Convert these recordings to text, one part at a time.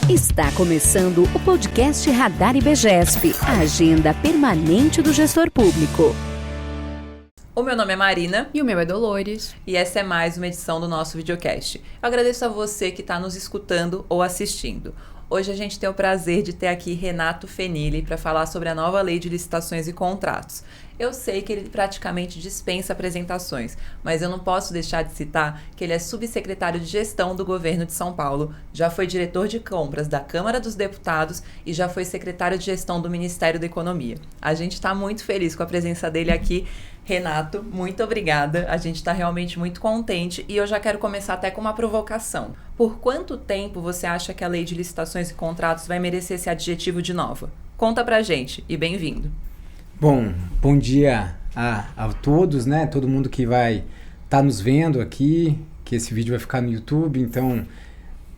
Está começando o podcast Radar IBGESP, a agenda permanente do gestor público. O meu nome é Marina. E o meu é Dolores. E essa é mais uma edição do nosso videocast. Eu agradeço a você que está nos escutando ou assistindo. Hoje a gente tem o prazer de ter aqui Renato Fenili para falar sobre a nova lei de licitações e contratos. Eu sei que ele praticamente dispensa apresentações, mas eu não posso deixar de citar que ele é subsecretário de gestão do governo de São Paulo, já foi diretor de compras da Câmara dos Deputados e já foi secretário de gestão do Ministério da Economia. A gente está muito feliz com a presença dele aqui. Renato, muito obrigada. A gente está realmente muito contente e eu já quero começar até com uma provocação. Por quanto tempo você acha que a lei de licitações e contratos vai merecer esse adjetivo de nova? Conta pra gente e bem-vindo. Bom dia a todos, né? Todo mundo que vai estar nos vendo aqui, que esse vídeo vai ficar no YouTube, então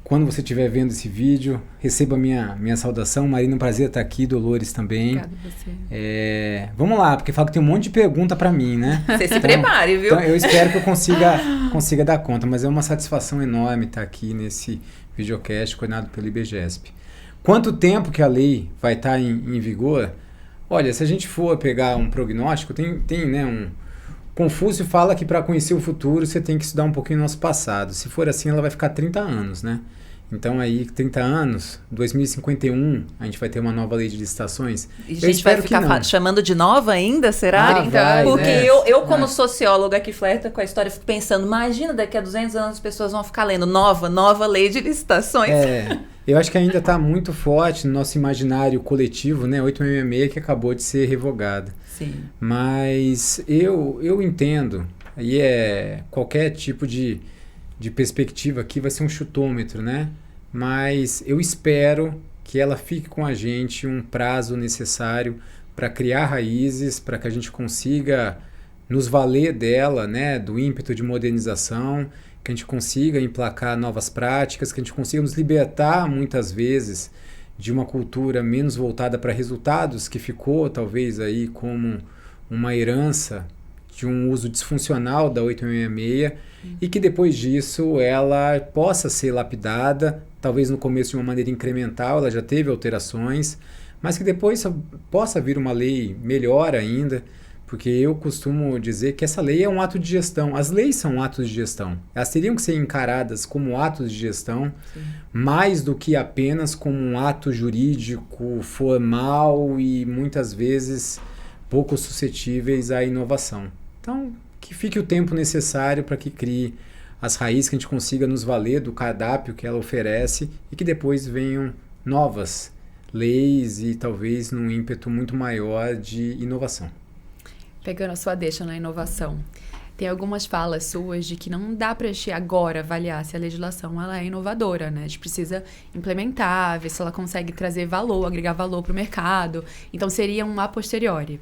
quando você estiver vendo esse vídeo, receba minha saudação. Marina, um prazer estar aqui, Dolores também. Obrigada a você. Vamos lá, porque fala que tem um monte de pergunta para mim, né? Você se prepare, viu? Então eu espero que eu consiga dar conta, mas é uma satisfação enorme estar aqui nesse videocast coordenado pelo IBGESP. Quanto tempo que a lei vai estar em vigor? Olha, se a gente for pegar um prognóstico, tem né, Confúcio fala que para conhecer o futuro você tem que estudar um pouquinho o nosso passado. Se for assim, ela vai ficar 30 anos, né? Então aí, 30 anos, 2051, a gente vai ter uma nova lei de licitações. E a gente vai ficar chamando de nova ainda, será? Vai, porque né? eu como socióloga que flerta com a história, fico pensando, imagina daqui a 200 anos as pessoas vão ficar lendo nova lei de licitações. Eu acho que ainda está muito forte no nosso imaginário coletivo, né? 866 que acabou de ser revogada. Sim. Mas eu entendo, aí qualquer tipo de perspectiva aqui vai ser um chutômetro, né? Mas eu espero que ela fique com a gente um prazo necessário para criar raízes, para que a gente consiga nos valer dela, né? Do ímpeto de modernização, que a gente consiga emplacar novas práticas, que a gente consiga nos libertar muitas vezes de uma cultura menos voltada para resultados, que ficou talvez aí como uma herança de um uso disfuncional da 866 e que depois disso ela possa ser lapidada, talvez no começo de uma maneira incremental, ela já teve alterações, mas que depois possa vir uma lei melhor ainda, porque eu costumo dizer que essa lei é um ato de gestão. As leis são atos de gestão. Elas teriam que ser encaradas como atos de gestão, sim, mais do que apenas como um ato jurídico formal e muitas vezes pouco suscetíveis à inovação. Então, que fique o tempo necessário para que crie as raízes, que a gente consiga nos valer do cardápio que ela oferece e que depois venham novas leis e talvez num ímpeto muito maior de inovação. Pegando a sua deixa na inovação, tem algumas falas suas de que não dá para a gente agora avaliar se a legislação ela é inovadora, né? A gente precisa implementar, ver se ela consegue trazer valor, agregar valor para o mercado. Então, seria um a posteriori.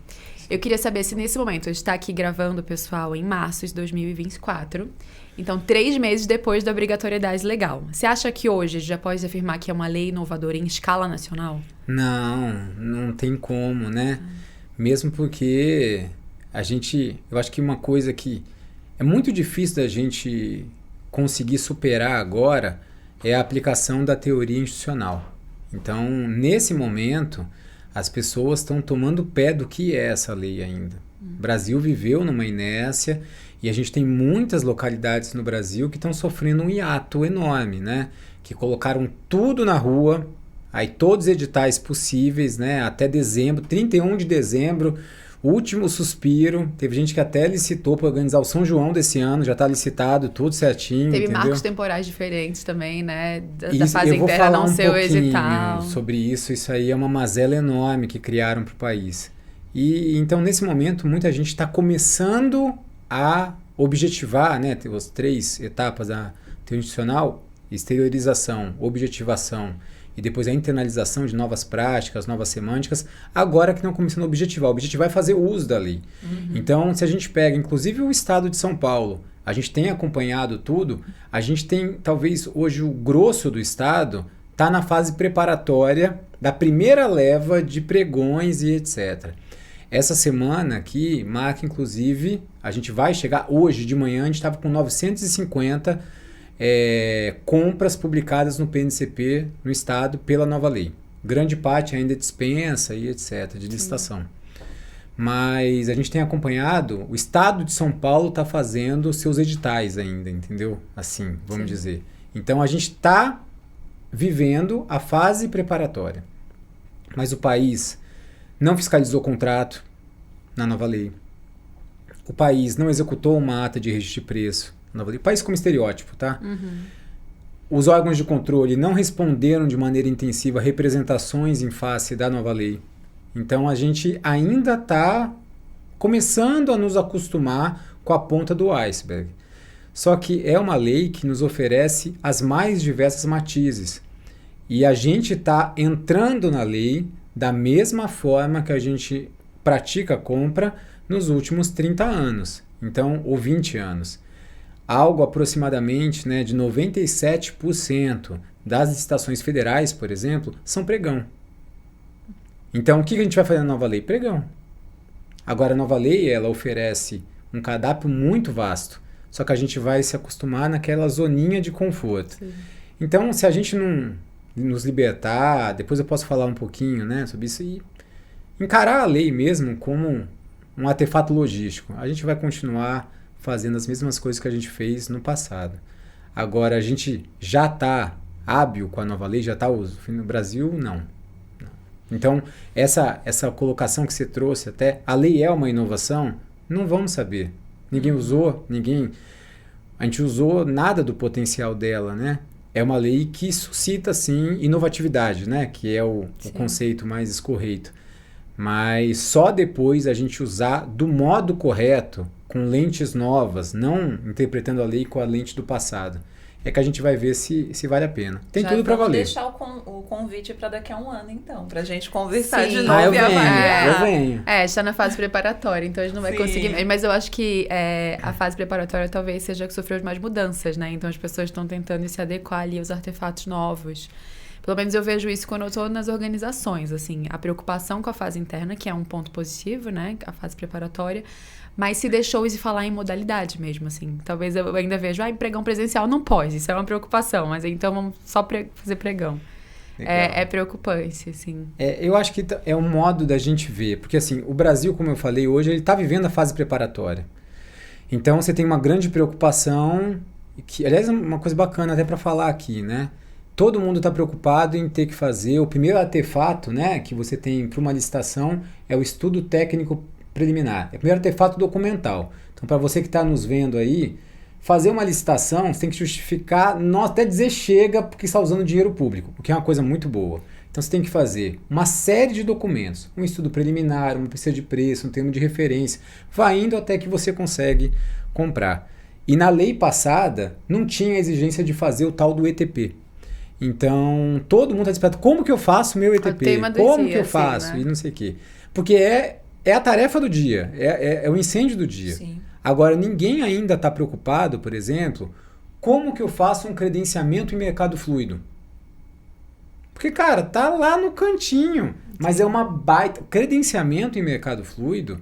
Eu queria saber se nesse momento, a gente está aqui gravando, pessoal, em março de 2024. Então, 3 meses depois da obrigatoriedade legal. Você acha que hoje a gente já pode afirmar que é uma lei inovadora em escala nacional? Não tem como, né? Mesmo porque eu acho que uma coisa que é muito difícil da gente conseguir superar agora é a aplicação da teoria institucional. Então, nesse momento, as pessoas estão tomando pé do que é essa lei ainda. O Brasil viveu numa inércia e a gente tem muitas localidades no Brasil que estão sofrendo um hiato enorme, né? Que colocaram tudo na rua, aí todos os editais possíveis, né? Até dezembro, 31 de dezembro, último suspiro. Teve gente que até licitou para organizar o São João desse ano, já está licitado, tudo certinho. Teve entendeu? Marcos temporais diferentes também, né? Da fase inteira não ser o edital. Eu vou falar um pouquinho sobre isso. Isso aí é uma mazela enorme que criaram para o país. E então, nesse momento, muita gente está começando a objetivar, né? As 3 etapas da teoria institucional: exteriorização, objetivação e depois a internalização de novas práticas, novas semânticas, agora que não começando a objetivar. O objetivar é fazer uso da lei. Então, se a gente pega, inclusive, o estado de São Paulo, a gente tem acompanhado tudo, a gente tem, talvez, hoje o grosso do estado está na fase preparatória da primeira leva de pregões e etc. Essa semana aqui marca, inclusive, a gente vai chegar, hoje de manhã, a gente estava com 950 compras publicadas no PNCP no Estado pela nova lei. Grande parte ainda dispensa e etc., de licitação. Mas a gente tem acompanhado, o Estado de São Paulo está fazendo seus editais ainda, entendeu? Assim, vamos dizer. Então, a gente está vivendo a fase preparatória. Mas o país não fiscalizou o contrato na nova lei. O país não executou uma ata de registro de preço na nova lei. O país como estereótipo, tá? Os órgãos de controle não responderam de maneira intensiva a representações em face da nova lei. Então, a gente ainda está começando a nos acostumar com a ponta do iceberg. Só que é uma lei que nos oferece as mais diversas matizes. E a gente está entrando na lei da mesma forma que a gente pratica a compra nos últimos 30 anos, então, ou 20 anos. Algo aproximadamente, né, de 97% das licitações federais, por exemplo, são pregão. Então, o que a gente vai fazer na nova lei? Pregão. Agora, a nova lei, ela oferece um cardápio muito vasto, só que a gente vai se acostumar naquela zoninha de conforto. Sim. Então, se a gente não nos libertar, depois eu posso falar um pouquinho, né, sobre isso, e encarar a lei mesmo como um artefato logístico, a gente vai continuar fazendo as mesmas coisas que a gente fez no passado. Agora, a gente já está hábil com a nova lei, já está no Brasil, não. Então, essa colocação que você trouxe até, a lei é uma inovação? Não vamos saber. Ninguém usou, a gente usou nada do potencial dela, né? É uma lei que suscita, sim, inovatividade, né? Que é o conceito mais escorreito. Mas só depois a gente usar do modo correto, com lentes novas, não interpretando a lei com a lente do passado, é que a gente vai ver se vale a pena. Tem tudo para valer. Deixar o convite para daqui a um ano, então, para a gente conversar de novo eu e avaliar. Eu venho. Está na fase preparatória, então a gente não vai conseguir. Mas eu acho que a fase preparatória talvez seja que sofreu mais mudanças, né? Então as pessoas estão tentando se adequar ali aos artefatos novos. Pelo menos eu vejo isso quando eu estou nas organizações, assim, a preocupação com a fase interna, que é um ponto positivo, né? A fase preparatória. Mas se deixou de falar em modalidade mesmo, assim. Talvez eu ainda vejo, pregão presencial não pode, isso é uma preocupação. Mas então vamos só fazer pregão. É preocupante, assim. Eu acho que é um modo da gente ver. Porque, assim, o Brasil, como eu falei hoje, ele está vivendo a fase preparatória. Então, você tem uma grande preocupação, que, aliás, é uma coisa bacana até para falar aqui, né? Todo mundo está preocupado em ter que fazer. O primeiro artefato, né, que você tem para uma licitação é o estudo técnico preliminar. É o primeiro artefato documental. Então, para você que está nos vendo aí, fazer uma licitação, você tem que justificar, até dizer chega porque está usando dinheiro público, porque é uma coisa muito boa. Então, você tem que fazer uma série de documentos, um estudo preliminar, uma pesquisa de preço, um termo de referência, vai indo até que você consegue comprar. E na lei passada, não tinha a exigência de fazer o tal do ETP. Então, todo mundo está esperando, como que eu faço meu ETP? Como que eu faço? Né? E não sei o quê. Porque é a tarefa do dia, é o incêndio do dia. Sim. Agora, ninguém ainda está preocupado, por exemplo, como que eu faço um credenciamento em mercado fluido? Porque, cara, tá lá no cantinho, mas é uma baita... Credenciamento em mercado fluido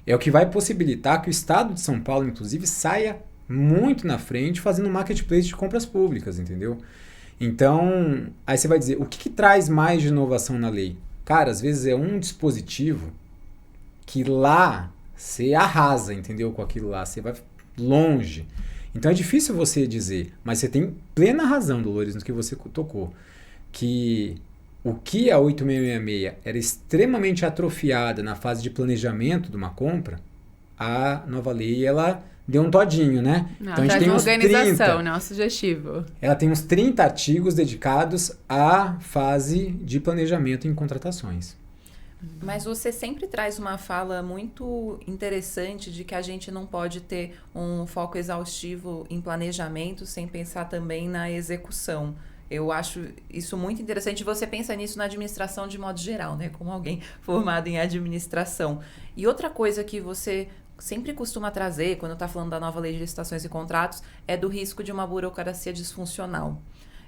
é o que vai possibilitar que o Estado de São Paulo, inclusive, saia muito na frente fazendo marketplace de compras públicas, entendeu? Então, aí você vai dizer, o que traz mais de inovação na lei? Cara, às vezes é um dispositivo que lá você arrasa, entendeu? Com aquilo lá, você vai longe. Então é difícil você dizer, mas você tem plena razão, Dolores, no que você tocou, que o que a 8666 era extremamente atrofiada na fase de planejamento de uma compra, a nova lei, ela deu um todinho, né? Não, então a gente tem uns 30, né? Um sugestivo. Ela tem uns 30 artigos dedicados à fase de planejamento em contratações. Mas você sempre traz uma fala muito interessante de que a gente não pode ter um foco exaustivo em planejamento sem pensar também na execução. Eu acho isso muito interessante. Você pensa nisso na administração de modo geral, né? Como alguém formado em administração. E outra coisa que você sempre costuma trazer, quando está falando da nova lei de licitações e contratos, é do risco de uma burocracia disfuncional.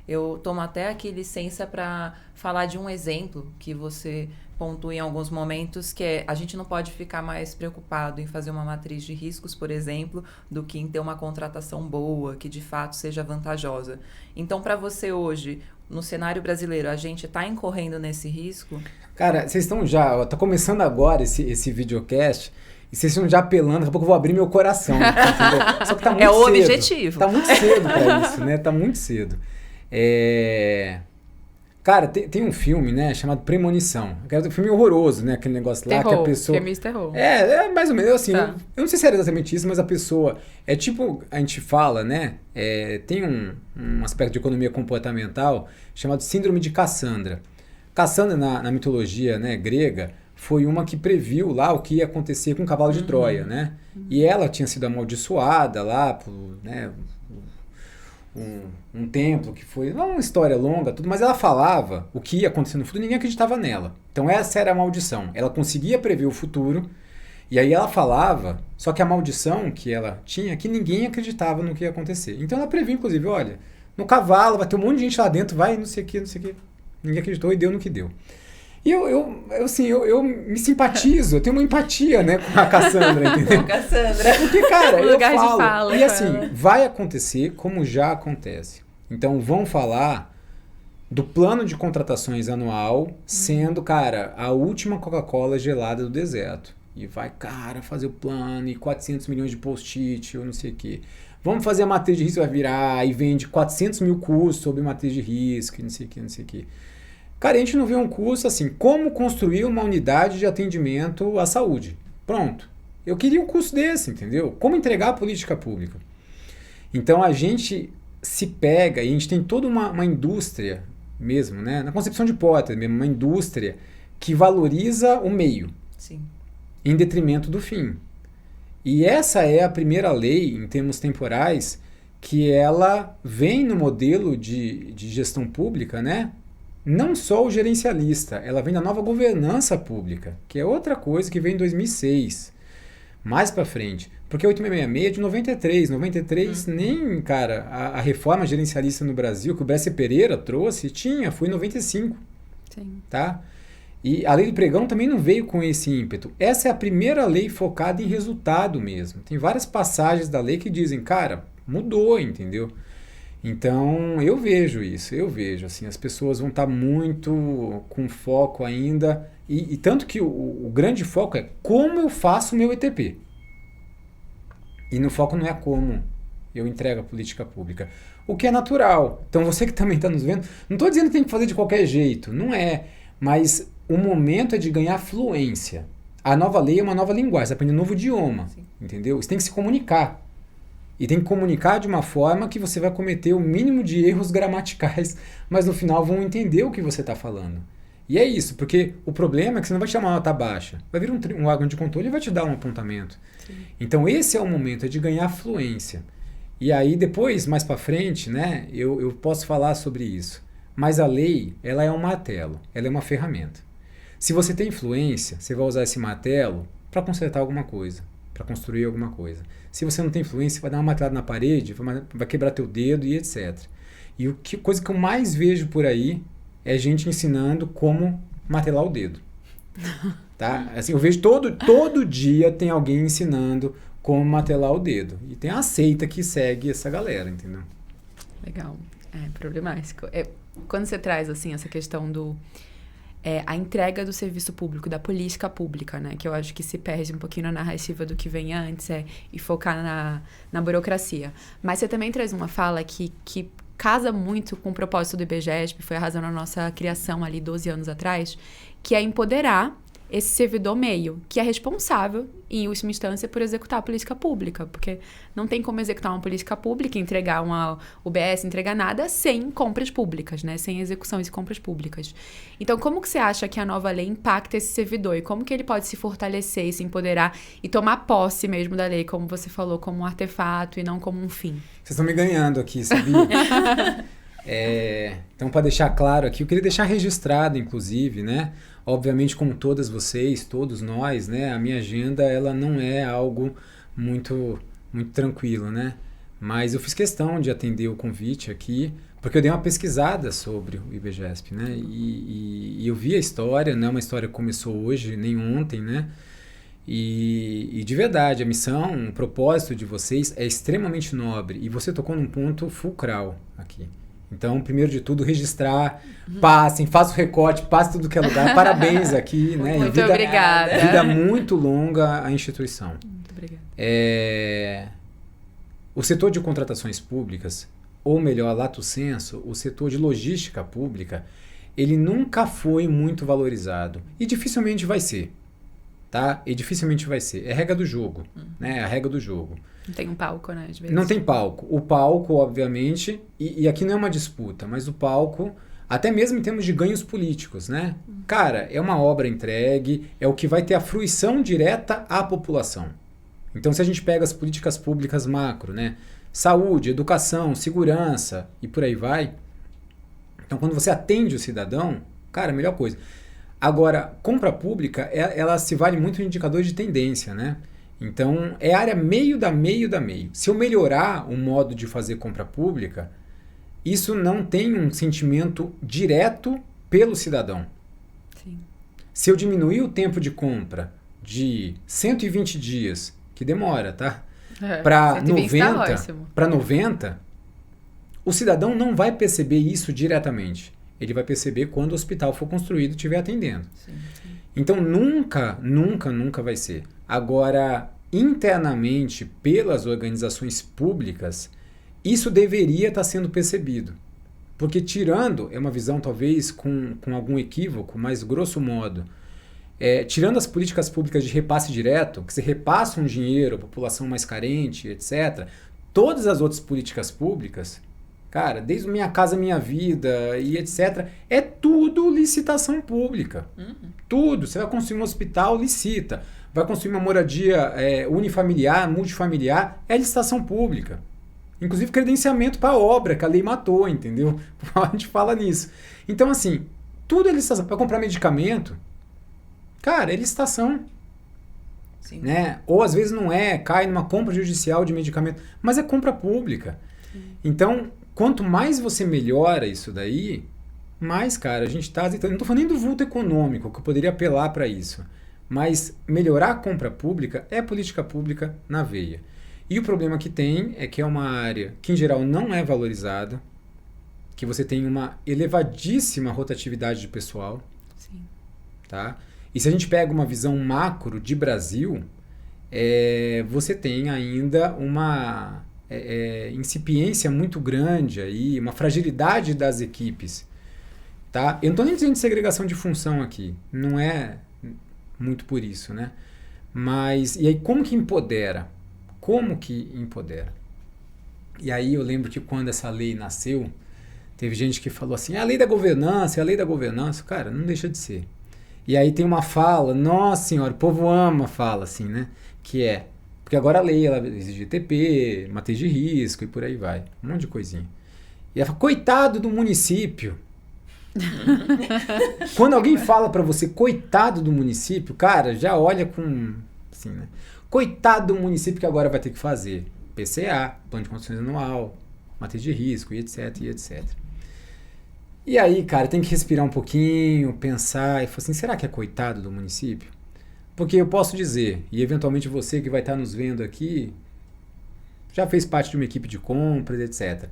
Eu tomo até aqui licença para falar de um exemplo que você pontua em alguns momentos, que é a gente não pode ficar mais preocupado em fazer uma matriz de riscos, por exemplo, do que em ter uma contratação boa, que de fato seja vantajosa. Então, para você hoje, no cenário brasileiro, a gente está incorrendo nesse risco? Cara, vocês estão já... Tá começando agora esse videocast e vocês estão já apelando, daqui a pouco eu vou abrir meu coração. Entendeu? Só que tá muito é o cedo. objetivo. Tá muito cedo pra isso, né? Tá muito cedo. Cara, tem um filme, né, chamado Premonição. É um filme horroroso, né? Aquele negócio lá terror, que a pessoa... filme de terror. É mais ou menos assim. Tá. Eu não sei se era exatamente isso, mas a pessoa... É tipo, a gente fala, né? Tem um aspecto de economia comportamental chamado Síndrome de Cassandra. Cassandra, na mitologia, né, grega, foi uma que previu lá o que ia acontecer com o cavalo de Troia, né? E ela tinha sido amaldiçoada lá por, né, um templo que foi uma história longa, tudo, mas ela falava o que ia acontecer no futuro e ninguém acreditava nela. Então essa era a maldição. Ela conseguia prever o futuro e aí ela falava, só que a maldição que ela tinha, que ninguém acreditava no que ia acontecer. Então ela previu, inclusive, olha, no cavalo vai ter um monte de gente lá dentro, vai, não sei o que, não sei o que. Ninguém acreditou e deu no que deu. E eu me simpatizo, eu tenho uma empatia, né, com a Cassandra, entendeu? Cassandra. Porque, cara, eu Lugar de falo, fala, e assim, cara. vai acontecer como já acontece. Então, vão falar do plano de contratações anual sendo, cara, a última Coca-Cola gelada do deserto. E vai, cara, fazer o plano e 400 milhões de post-it ou não sei o quê. Vamos fazer a matriz de risco, vai virar e vende 400 mil cursos sobre matriz de risco e não sei o quê, não sei o quê. Cara, a gente não vê um curso assim, como construir uma unidade de atendimento à saúde. Pronto. Eu queria um curso desse, entendeu? Como entregar a política pública. Então, a gente se pega e a gente tem toda uma indústria mesmo, né? Na concepção de hipótese mesmo, uma indústria que valoriza o meio. Sim. Em detrimento do fim. E essa é a primeira lei, em termos temporais, que ela vem no modelo de gestão pública, né? Não só o gerencialista, ela vem da nova governança pública, que é outra coisa que vem em 2006, mais para frente. Porque a 8666 é de 93. 93 nem, cara, a reforma gerencialista no Brasil, que o Bresser Pereira trouxe, foi em 95. Sim. Tá? E a lei do pregão também não veio com esse ímpeto. Essa é a primeira lei focada em resultado mesmo. Tem várias passagens da lei que dizem, cara, mudou, entendeu? Então, eu vejo isso, assim, as pessoas vão estar muito com foco ainda, e tanto que o grande foco é como eu faço o meu ETP. E no foco não é como eu entrego a política pública. O que é natural. Então, você que também está nos vendo, não estou dizendo que tem que fazer de qualquer jeito, não é, mas o momento é de ganhar fluência. A nova lei é uma nova linguagem, você aprende um novo idioma, entendeu? Você tem que se comunicar. E tem que comunicar de uma forma que você vai cometer o mínimo de erros gramaticais, mas no final vão entender o que você está falando. E é isso, porque o problema é que você não vai te dar uma nota baixa. Vai vir um órgão de controle e vai te dar um apontamento. Sim. Então esse é o momento, é de ganhar fluência. E aí depois, mais para frente, né, eu posso falar sobre isso. Mas a lei, ela é um martelo, ela é uma ferramenta. Se você tem influência, você vai usar esse martelo para consertar alguma coisa, para construir alguma coisa. Se você não tem influência, vai dar uma martelada na parede, vai quebrar teu dedo e etc. E coisa que eu mais vejo por aí é gente ensinando como martelar o dedo. Tá? Assim, eu vejo todo dia tem alguém ensinando como martelar o dedo. E tem a seita que segue essa galera, entendeu? Legal. É problemático. Quando você traz assim essa questão do a entrega do serviço público, da política pública, né? Que eu acho que se perde um pouquinho na narrativa do que vem antes e focar na burocracia. Mas você também traz uma fala que casa muito com o propósito do IBGESP, foi a razão da nossa criação ali 12 anos atrás, que é empoderar esse servidor meio, que é responsável, em última instância, por executar a política pública, porque não tem como executar uma política pública, entregar uma UBS, entregar nada, sem compras públicas, né? Sem execução de compras públicas. Então, como que você acha que a nova lei impacta esse servidor? E como que ele pode se fortalecer e se empoderar e tomar posse mesmo da lei, como você falou, como um artefato e não como um fim? Vocês estão me ganhando aqui, sabia? Então, para deixar claro aqui, eu queria deixar registrado, inclusive, né? Obviamente, como todas vocês, todos nós, né? A minha agenda, ela não é algo muito tranquilo, né? Mas eu fiz questão de atender o convite aqui, Porque eu dei uma pesquisada sobre o IBGESP, né? E eu vi a história, não é uma história que começou hoje, nem ontem, né? E de verdade, a missão, o propósito de vocês é extremamente nobre. E você tocou num ponto fulcral aqui. Então, primeiro de tudo, registrar, passem, faça o recorte, passe tudo que é lugar. Parabéns aqui, né? Muito obrigada. Vida muito longa à instituição. Muito obrigada. O setor de contratações públicas, ou melhor, lato sensu, o setor de logística pública, ele nunca foi muito valorizado. E dificilmente vai ser. Tá? E dificilmente vai ser. É a regra do jogo. Né? É a regra do jogo. Não tem um palco, né? De vez. Não tem palco. O palco, obviamente, e aqui não é uma disputa, mas o palco, até mesmo em termos de ganhos políticos, né? Cara, é uma obra entregue, é o que vai ter a fruição direta à população. Então, se a gente pega as políticas públicas macro, né? Saúde, educação, segurança e por aí vai. Então, quando você atende o cidadão, cara, a melhor coisa. Agora, compra pública, ela se vale muito em indicadores de tendência, né? Então, é a área meio da meio da meio. Se eu melhorar o modo de fazer compra pública, isso não tem um sentimento direto pelo cidadão. Sim. Se eu diminuir o tempo de compra de 120 dias, que demora, tá? Para 90, o cidadão não vai perceber isso diretamente. Ele vai perceber quando o hospital for construído e estiver atendendo. Sim. Então, nunca vai ser. Agora, internamente, pelas organizações públicas, isso deveria estar sendo percebido. Porque tirando, é uma visão talvez com algum equívoco, mas grosso modo, tirando as políticas públicas de repasse direto, que você repassa um dinheiro à população mais carente, etc., todas as outras políticas públicas, cara, desde Minha Casa Minha Vida e etc., é tudo licitação pública. Tudo. Você vai construir um hospital, licita. Vai construir uma moradia unifamiliar, multifamiliar, é licitação pública. Inclusive credenciamento para obra, que a lei matou, entendeu? A gente fala nisso. Então, assim, tudo é licitação. Para comprar medicamento, cara, é licitação. Sim. Né? Ou às vezes não cai numa compra judicial de medicamento, mas é compra pública. Então, quanto mais você melhora isso daí, mais, cara, a gente está... Não estou falando nem do vulto econômico, que eu poderia apelar para isso. Mas melhorar a compra pública é política pública na veia. E o problema que tem é que é uma área que, em geral, não é valorizada, que você tem uma elevadíssima rotatividade de pessoal. Sim. Tá? E se a gente pega uma visão macro de Brasil, você tem ainda uma incipiência muito grande, aí, uma fragilidade das equipes. Tá? Eu não estou nem dizendo de segregação de função aqui, não é muito por isso, né? Mas, e aí como que empodera? Como que empodera? E aí eu lembro que quando essa lei nasceu, teve gente que falou assim, a lei da governança, é a lei da governança. Cara, não deixa de ser. E aí tem uma fala, nossa senhora, o povo ama fala assim, né? Que porque agora a lei, ela exige TP, matriz de risco e por aí vai. Um monte de coisinha. E ela fala, coitado do município. Quando alguém fala pra você, coitado do município, cara, já olha com, assim, né? Coitado do município que agora vai ter que fazer PCA, plano de condições anual, matriz de risco e etc, e etc. E aí, cara, tem que respirar um pouquinho, pensar e falar assim, será que é coitado do município? Porque eu posso dizer, e eventualmente você que vai estar nos vendo aqui, já fez parte de uma equipe de compras, etc.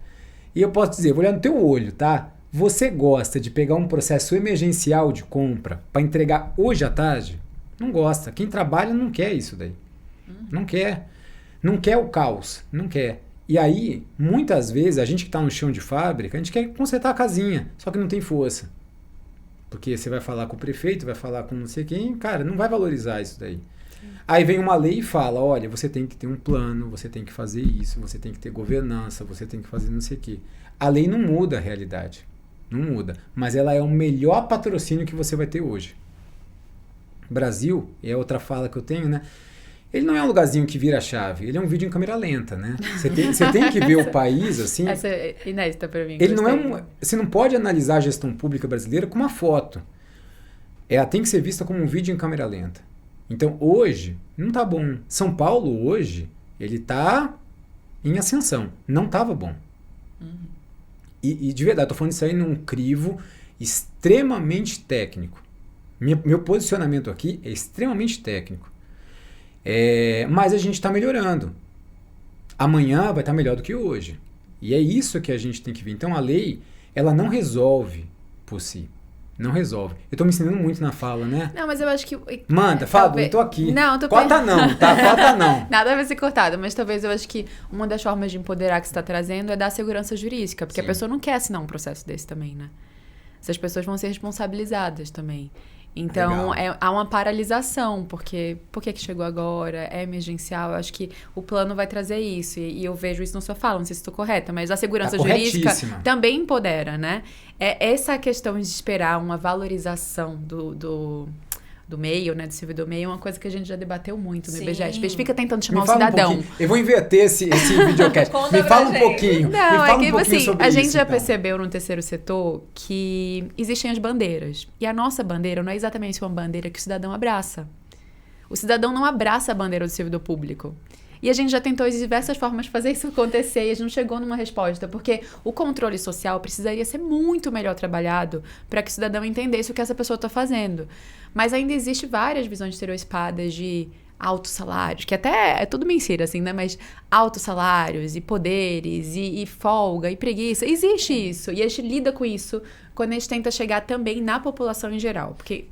E eu posso dizer, vou olhar no teu olho, tá? Você gosta de pegar um processo emergencial de compra para entregar hoje à tarde? Não gosta. Quem trabalha não quer isso daí. Não quer. Não quer o caos. Não quer. E aí, muitas vezes, a gente que está no chão de fábrica, a gente quer consertar a casinha, só que não tem força. Porque você vai falar com o prefeito, vai falar com não sei quem, cara, não vai valorizar isso daí. Sim. Aí vem uma lei e fala, olha, você tem que ter um plano, você tem que fazer isso, você tem que ter governança, você tem que fazer não sei o quê. A lei não muda a realidade. Não muda. Mas ela é o melhor patrocínio que você vai ter hoje. Brasil, é outra fala que eu tenho, né? Ele não é um lugarzinho que vira a chave, ele é um vídeo em câmera lenta, né? Você tem que ver o país assim. Essa é inédita para mim. Ele não é você não pode analisar a gestão pública brasileira com uma foto. Ela tem que ser vista como um vídeo em câmera lenta. Então, hoje, não tá bom. São Paulo, hoje, ele tá em ascensão. Não tava bom. E de verdade, estou falando isso aí num crivo extremamente técnico. Meu posicionamento aqui é extremamente técnico. Mas a gente está melhorando. Amanhã vai estar melhor do que hoje. E é isso que a gente tem que ver. Então a lei, ela não resolve por si. Não resolve. Eu tô me ensinando muito na fala, né? Não, mas eu acho que... Manda, fala, eu tô aqui. Não, tô Corta não, tá? Corta não. Nada vai ser cortado, mas talvez eu acho que uma das formas de empoderar que você está trazendo é dar segurança jurídica, porque Sim. a pessoa não quer assinar um processo desse também, né? Essas pessoas vão ser responsabilizadas também. Então, há uma paralisação, porque por que chegou agora? É emergencial? Eu acho que o plano vai trazer isso. E eu vejo isso na sua fala, não sei se estou correta, mas a segurança jurídica também empodera, né? Essa questão de esperar uma valorização do meio, né, do servidor meio, é uma coisa que a gente já debateu muito no IBGE. A gente fica tentando chamar o cidadão. Eu vou inverter esse videocast. Me fala um pouquinho. Não, me fala um pouquinho sobre a isso, gente já então. percebeu no terceiro setor que existem as bandeiras. E a nossa bandeira não é exatamente uma bandeira que o cidadão abraça. O cidadão não abraça a bandeira do servidor público. E a gente já tentou de diversas formas fazer isso acontecer e a gente não chegou numa resposta, porque o controle social precisaria ser muito melhor trabalhado para que o cidadão entendesse o que essa pessoa está fazendo. Mas ainda existe várias visões estereotipadas de altos salários, que até é tudo mentira, assim, né? Mas altos salários e poderes e folga e preguiça. Existe isso. E a gente lida com isso quando a gente tenta chegar também na população em geral. Porque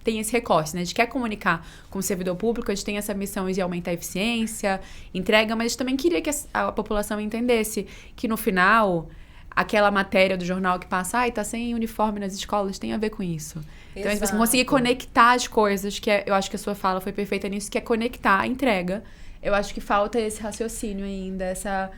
tem esse recorte, né? A gente quer comunicar com o servidor público, a gente tem essa missão de aumentar a eficiência, entrega, mas a gente também queria que a população entendesse que no final, aquela matéria do jornal que passa, tá sem uniforme nas escolas, tem a ver com isso. Então, a gente vai conseguir conectar as coisas, eu acho que a sua fala foi perfeita nisso, que é conectar a entrega. Eu acho que falta esse raciocínio ainda, essa...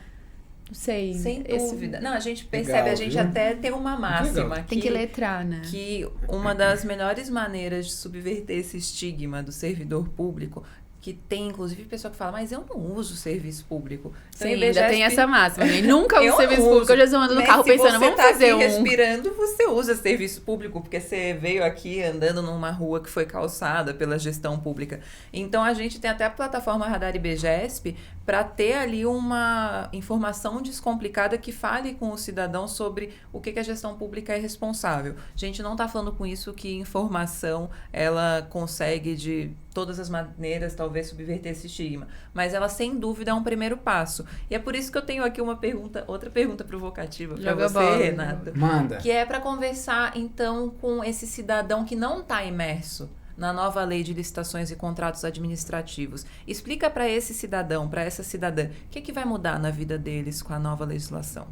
Não sei. Sem dúvida. Não, a gente percebe, Legal, a gente viu? até tem uma máxima aqui. Tem que letrar, né? Que uma das melhores maneiras de subverter esse estigma do servidor público, que tem, inclusive, pessoa que fala, mas eu não uso serviço público. Então, sim, ainda tem essa máxima. Eu nunca uso serviço uso. público. Eu já ando no carro pensando, vamos fazer aqui respirando, você usa serviço público, porque você veio aqui andando numa rua que foi calçada pela gestão pública. Então, a gente tem até a plataforma Radar IBGESP para ter ali uma informação descomplicada que fale com o cidadão sobre o que a gestão pública é responsável. A gente não está falando com isso que informação ela consegue de todas as maneiras, talvez, subverter esse estigma. Mas ela, sem dúvida, é um primeiro passo. E é por isso que eu tenho aqui outra pergunta provocativa para você, bola, Renato. Manda. Que é para conversar, então, com esse cidadão que não está imerso na nova lei de licitações e contratos administrativos. Explica para esse cidadão, para essa cidadã, o que vai mudar na vida deles com a nova legislação?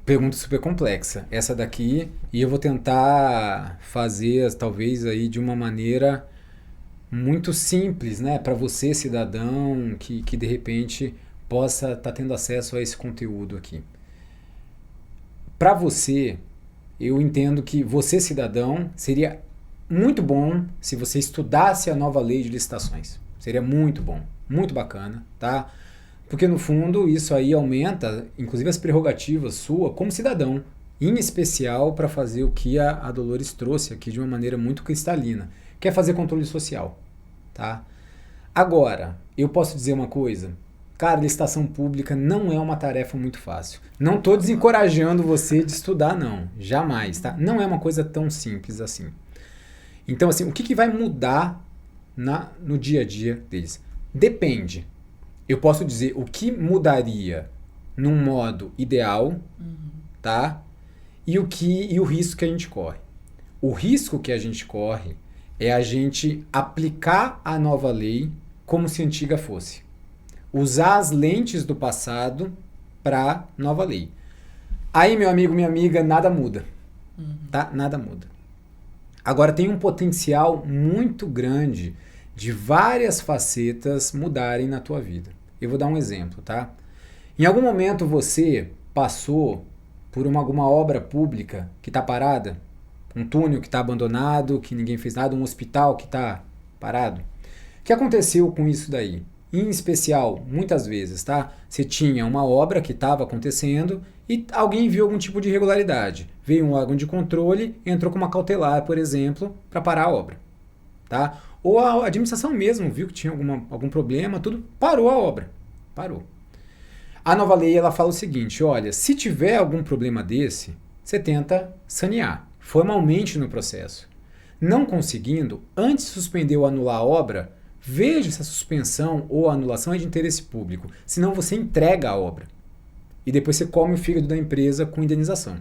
Pergunta super complexa. Essa daqui, e eu vou tentar fazer, talvez, aí de uma maneira muito simples, né? Para você, cidadão, que de repente possa estar tendo acesso a esse conteúdo aqui. Para você, eu entendo que você, cidadão, seria muito bom se você estudasse a nova lei de licitações. Seria muito bom, muito bacana, tá? Porque no fundo isso aí aumenta, inclusive as prerrogativas sua como cidadão, em especial para fazer o que a Dolores trouxe aqui de uma maneira muito cristalina, que é fazer controle social, tá? Agora, eu posso dizer uma coisa, cara, licitação pública não é uma tarefa muito fácil. Não estou desencorajando você de estudar, não, jamais, tá? Não é uma coisa tão simples assim. Então, assim, o que vai mudar no dia a dia deles? Depende. Eu posso dizer o que mudaria num modo ideal, tá? E o risco que a gente corre. O risco que a gente corre é a gente aplicar a nova lei como se a antiga fosse. Usar as lentes do passado para nova lei. Aí, meu amigo, minha amiga, nada muda. Tá? Nada muda. Agora, tem um potencial muito grande de várias facetas mudarem na tua vida. Eu vou dar um exemplo, tá? Em algum momento você passou por alguma obra pública que está parada? Um túnel que está abandonado, que ninguém fez nada, um hospital que está parado? O que aconteceu com isso daí? Em especial, muitas vezes, tá? Você tinha uma obra que estava acontecendo e alguém viu algum tipo de irregularidade. Veio um órgão de controle, entrou com uma cautelar, por exemplo, para parar a obra, tá? Ou a administração mesmo viu que tinha algum problema, tudo, parou a obra. Parou. A nova lei, ela fala o seguinte, olha, se tiver algum problema desse, você tenta sanear, formalmente no processo. Não conseguindo, antes de suspender ou anular a obra, veja se a suspensão ou a anulação é de interesse público, senão você entrega a obra. E depois você come o fígado da empresa com indenização.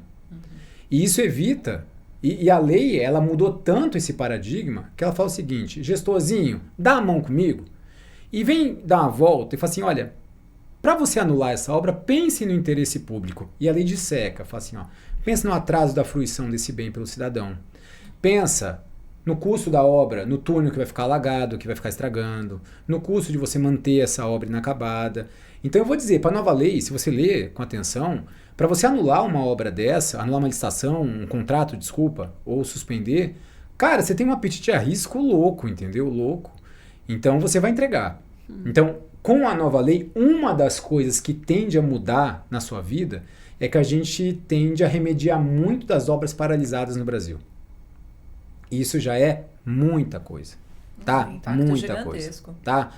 E isso evita, e a lei, ela mudou tanto esse paradigma, que ela fala o seguinte, gestorzinho, dá a mão comigo, e vem dar uma volta e fala assim, olha, para você anular essa obra, pense no interesse público. E a lei disseca, fala assim, ó, pensa no atraso da fruição desse bem pelo cidadão. Pensa no custo da obra, no túnel que vai ficar alagado, que vai ficar estragando, no custo de você manter essa obra inacabada. Então eu vou dizer, para a nova lei, se você ler com atenção, para você anular uma obra dessa, anular uma licitação, um contrato, desculpa, ou suspender, cara, você tem um apetite a risco louco, entendeu? Louco. Então você vai entregar. Então, com a nova lei, uma das coisas que tende a mudar na sua vida é que a gente tende a remediar muito das obras paralisadas no Brasil. Isso já é muita coisa, tá? Muita coisa, tá?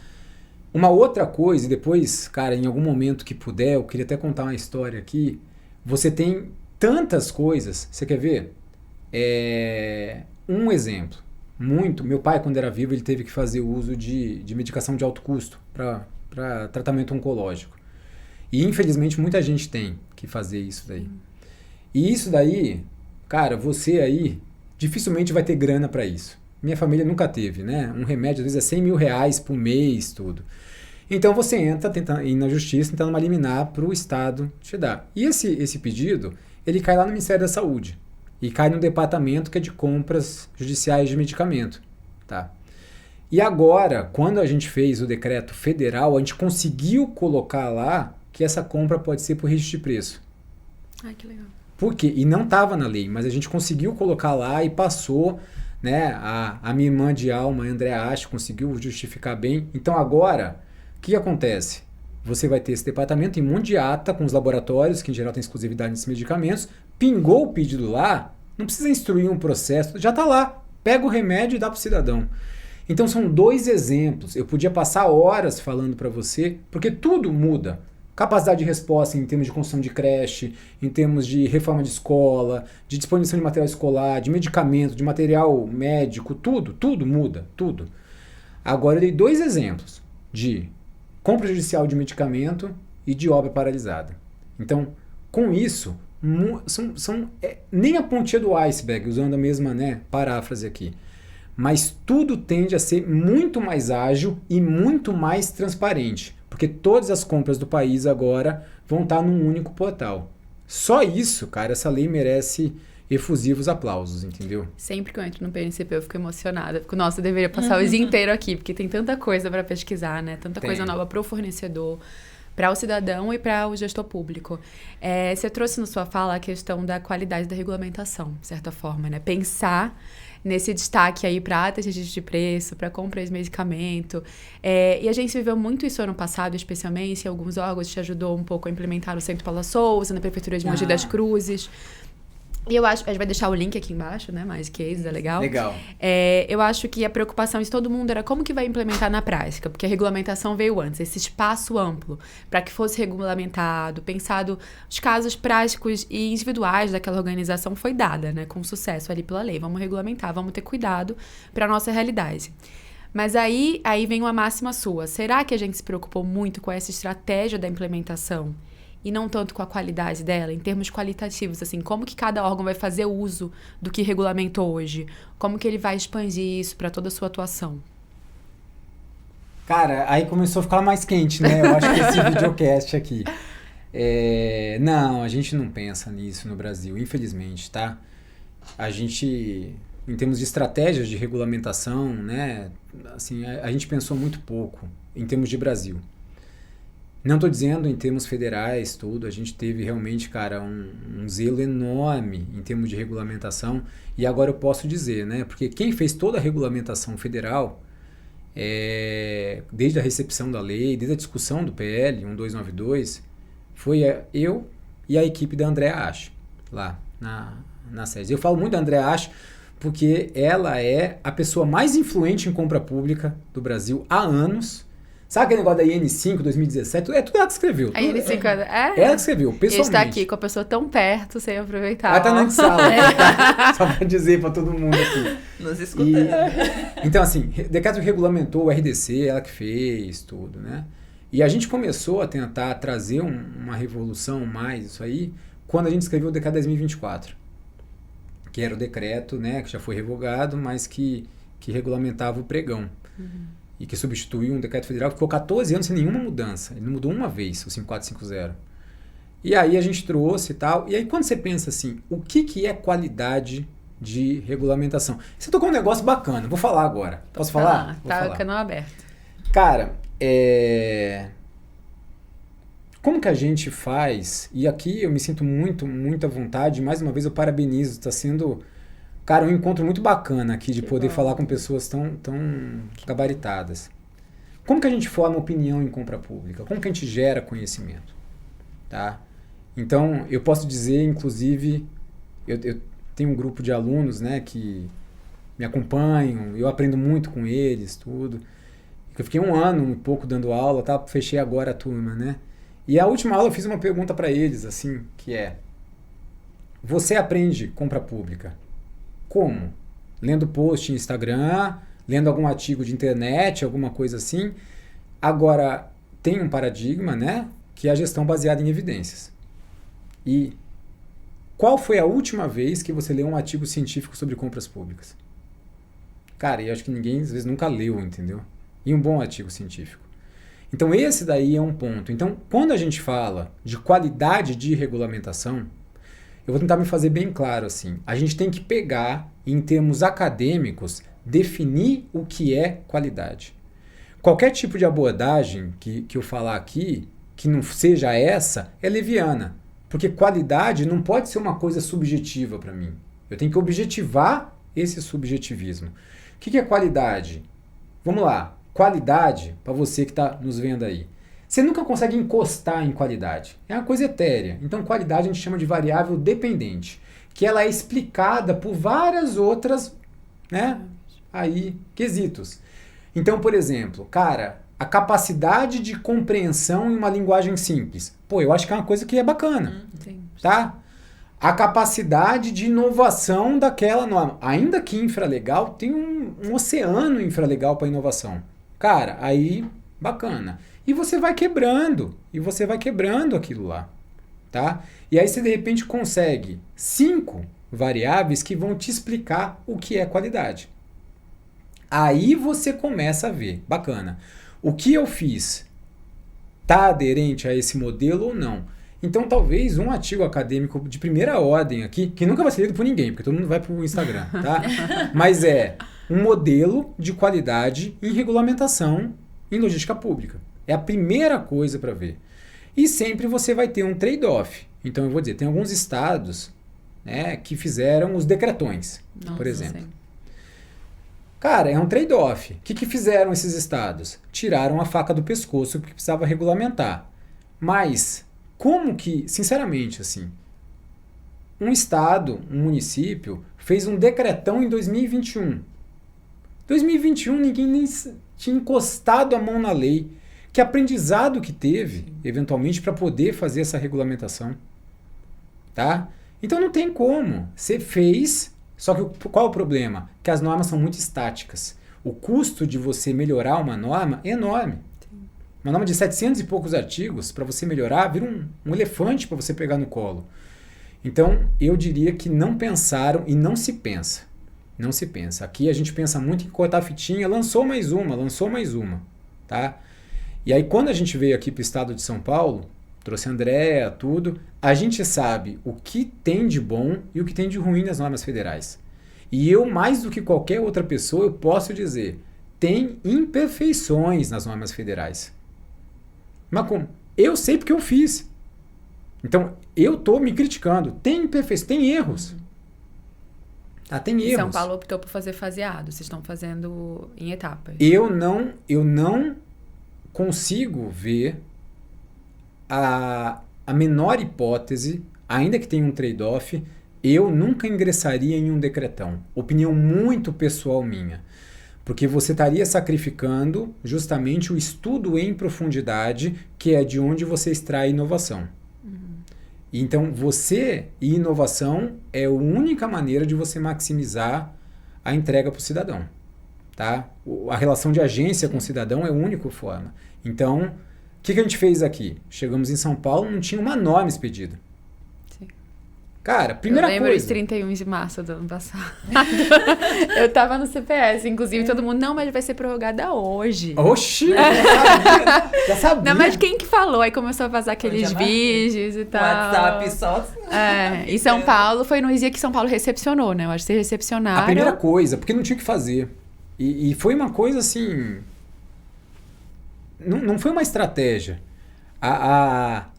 Uma outra coisa, e depois, cara, em algum momento que puder, eu queria até contar uma história aqui. Você tem tantas coisas, você quer ver? Um exemplo, meu pai, quando era vivo, ele teve que fazer uso de medicação de alto custo para tratamento oncológico. E, infelizmente, muita gente tem que fazer isso daí. E isso daí, cara, você aí dificilmente vai ter grana para isso. Minha família nunca teve, né? Um remédio, às vezes, é 100 mil reais por mês, tudo. Então, você tenta ir na justiça, tentando uma liminar para o Estado te dar. E esse pedido, ele cai lá no Ministério da Saúde. E cai no departamento que é de compras judiciais de medicamento, tá? E agora, quando a gente fez o decreto federal, a gente conseguiu colocar lá que essa compra pode ser por registro de preço. Ai, que legal. Por quê? E não estava na lei, mas a gente conseguiu colocar lá e passou, né? A minha irmã de alma, a Andréa Asch, conseguiu justificar bem. Então agora, o que acontece? Você vai ter esse departamento em um monte de ata com os laboratórios, que em geral tem exclusividade nesses medicamentos, pingou o pedido lá, não precisa instruir um processo, já está lá, pega o remédio e dá para o cidadão. Então são 2 exemplos, eu podia passar horas falando para você, porque tudo muda. Capacidade de resposta em termos de construção de creche, em termos de reforma de escola, de disponibilização de material escolar, de medicamento, de material médico, tudo muda, tudo. Agora eu dei 2 exemplos de compra judicial de medicamento e de obra paralisada. Então, com isso, nem a pontinha do iceberg, usando a mesma, né, paráfrase aqui, mas tudo tende a ser muito mais ágil e muito mais transparente, porque todas as compras do país agora vão estar num único portal. Só isso, cara, essa lei merece efusivos aplausos, entendeu? Sempre que eu entro no PNCP eu fico emocionada. Fico, nossa, eu deveria passar o dia inteiro aqui, porque tem tanta coisa para pesquisar, né? Tanta coisa nova para o fornecedor, para o cidadão e para o gestor público. Você trouxe na sua fala a questão da qualidade da regulamentação, de certa forma, né? Pensar nesse destaque aí para atas de registro de preço, para compra de medicamento. E a gente viveu muito isso ano passado, especialmente, em alguns órgãos te ajudou um pouco a implementar no Centro Paula Souza, na Prefeitura de Mogi das Cruzes. E eu acho, a gente vai deixar o link aqui embaixo, né? Mais cases, é legal. Legal. Eu acho que a preocupação de todo mundo era como que vai implementar na prática, porque a regulamentação veio antes, esse espaço amplo para que fosse regulamentado, pensado os casos práticos e individuais daquela organização foi dada, né? Com sucesso ali pela lei. Vamos regulamentar, vamos ter cuidado para a nossa realidade. Mas aí vem uma máxima sua. Será que a gente se preocupou muito com essa estratégia da implementação? E não tanto com a qualidade dela, em termos qualitativos, assim, como que cada órgão vai fazer uso do que regulamentou hoje? Como que ele vai expandir isso para toda a sua atuação? Cara, aí começou a ficar mais quente, né? Eu acho que esse videocast aqui. Não, a gente não pensa nisso no Brasil, infelizmente, tá? A gente, em termos de estratégias de regulamentação, né? Assim, a gente pensou muito pouco em termos de Brasil. Não estou dizendo em termos federais, tudo, a gente teve realmente, cara, um zelo enorme em termos de regulamentação, e agora eu posso dizer, né, porque quem fez toda a regulamentação federal, desde a recepção da lei, desde a discussão do PL 1292, foi eu e a equipe da Andréa Asch, lá na SES. Eu falo muito da Andréa Asch porque ela é a pessoa mais influente em compra pública do Brasil há anos, Sabe aquele negócio da IN5 2017? É tudo ela que escreveu. A IN5 é? Ela que escreveu, Ele pessoalmente. está aqui com a pessoa tão perto, sem aproveitar. Ela tá ó. na sala. Só pra dizer pra todo mundo aqui. Nos escutando. Então, assim, decreto que regulamentou o RDC, ela que fez tudo, né? E a gente começou a tentar trazer uma revolução mais, isso aí, quando a gente escreveu o decreto 10.024, que era o decreto, né, que já foi revogado, mas que regulamentava o pregão. E que substituiu um decreto federal que ficou 14 anos sem nenhuma mudança. Ele não mudou uma vez, o 5450. E aí a gente trouxe e tal. E aí quando você pensa assim, o que é qualidade de regulamentação? Você tocou um negócio bacana, vou falar agora. Posso falar? Vou Tá falar. o canal aberto. Cara, como que a gente faz, e aqui eu me sinto muito à vontade, mais uma vez eu parabenizo, está sendo, cara, um encontro muito bacana aqui de poder falar com pessoas tão gabaritadas. Como que a gente forma opinião em compra pública? Como que a gente gera conhecimento? Tá? Então, eu posso dizer, inclusive, eu tenho um grupo de alunos, né, que me acompanham, eu aprendo muito com eles, tudo. Eu fiquei um ano e pouco dando aula, tá? Fechei agora a turma, né? E a última aula eu fiz uma pergunta para eles, assim, que é: você aprende compra pública como? Lendo post em Instagram, lendo algum artigo de internet, alguma coisa assim. Agora, tem um paradigma, né? Que é a gestão baseada em evidências. E qual foi a última vez que você leu um artigo científico sobre compras públicas? Cara, eu acho que ninguém, às vezes, nunca leu, entendeu? E um bom artigo científico. Então, esse daí é um ponto. Então, quando a gente fala de qualidade de regulamentação, eu vou tentar me fazer bem claro assim. A gente tem que pegar, em termos acadêmicos, definir o que é qualidade. Qualquer tipo de abordagem que eu falar aqui, que não seja essa, é leviana. Porque qualidade não pode ser uma coisa subjetiva para mim. Eu tenho que objetivar esse subjetivismo. O que é qualidade? Vamos lá. Qualidade, para você que está nos vendo aí. Você nunca consegue encostar em qualidade. É uma coisa etérea. Então, qualidade a gente chama de variável dependente, que ela é explicada por várias outras, né, aí, quesitos. Então, por exemplo, cara, a capacidade de compreensão em uma linguagem simples. Pô, eu acho que é uma coisa que é bacana, tá? A capacidade de inovação daquela norma. Ainda que infralegal, tem um oceano infralegal para inovação. Cara, aí, bacana. E você vai quebrando aquilo lá, tá? E aí você, de repente, consegue 5 variáveis que vão te explicar o que é qualidade. Aí você começa a ver, bacana, o que eu fiz está aderente a esse modelo ou não? Então, talvez um artigo acadêmico de primeira ordem aqui, que nunca vai ser lido por ninguém, porque todo mundo vai para o Instagram, tá? Mas é um modelo de qualidade em regulamentação em logística pública. É a primeira coisa para ver. E sempre você vai ter um trade-off. Então, eu vou dizer, tem alguns estados, né, que fizeram os decretões, por exemplo. Sim. Cara, é um trade-off. O que fizeram esses estados? Tiraram a faca do pescoço porque precisava regulamentar. Mas, como que, sinceramente, assim, um estado, um município, fez um decretão em 2021. 2021, ninguém nem tinha encostado a mão na lei. Que aprendizado que teve, eventualmente, para poder fazer essa regulamentação. Tá? Então não tem como. Você fez, só que qual é o problema? Que as normas são muito estáticas. O custo de você melhorar uma norma é enorme. Uma norma de 700 e poucos artigos, para você melhorar, vira um elefante para você pegar no colo. Então, eu diria que não pensaram e não se pensa. Não se pensa. Aqui a gente pensa muito em cortar a fitinha, lançou mais uma. Tá? E aí, quando a gente veio aqui para o estado de São Paulo, trouxe a Andréa, tudo, a gente sabe o que tem de bom e o que tem de ruim nas normas federais. E eu, mais do que qualquer outra pessoa, eu posso dizer, tem imperfeições nas normas federais. Mas como? Eu sei porque eu fiz. Então, eu estou me criticando. Tem imperfeições, tem erros. Ah, tem erros. São Paulo optou por fazer faseado. Vocês estão fazendo em etapas. Eu não consigo ver a menor hipótese, ainda que tenha um trade-off, eu nunca ingressaria em um decretão. Opinião muito pessoal minha. Porque você estaria sacrificando justamente o estudo em profundidade, que é de onde você extrai inovação. Então, você e inovação é a única maneira de você maximizar a entrega para o cidadão. Tá? A relação de agência com o cidadão é a única forma. Então, o que a gente fez aqui? Chegamos em São Paulo, não tinha uma norma expedida. Sim. Cara, primeira coisa... Eu lembro de 31 de março do ano passado. Eu tava no CPS, inclusive todo mundo, não, mas vai ser prorrogada hoje. Oxi! Já sabia. Não, mas quem que falou? Aí começou a vazar aqueles vídeos e tal. WhatsApp só. E São Paulo, foi no dia que São Paulo recepcionou, né? Eu acho que vocês recepcionaram. A primeira coisa, porque não tinha o que fazer. E foi uma coisa assim... Não foi uma estratégia.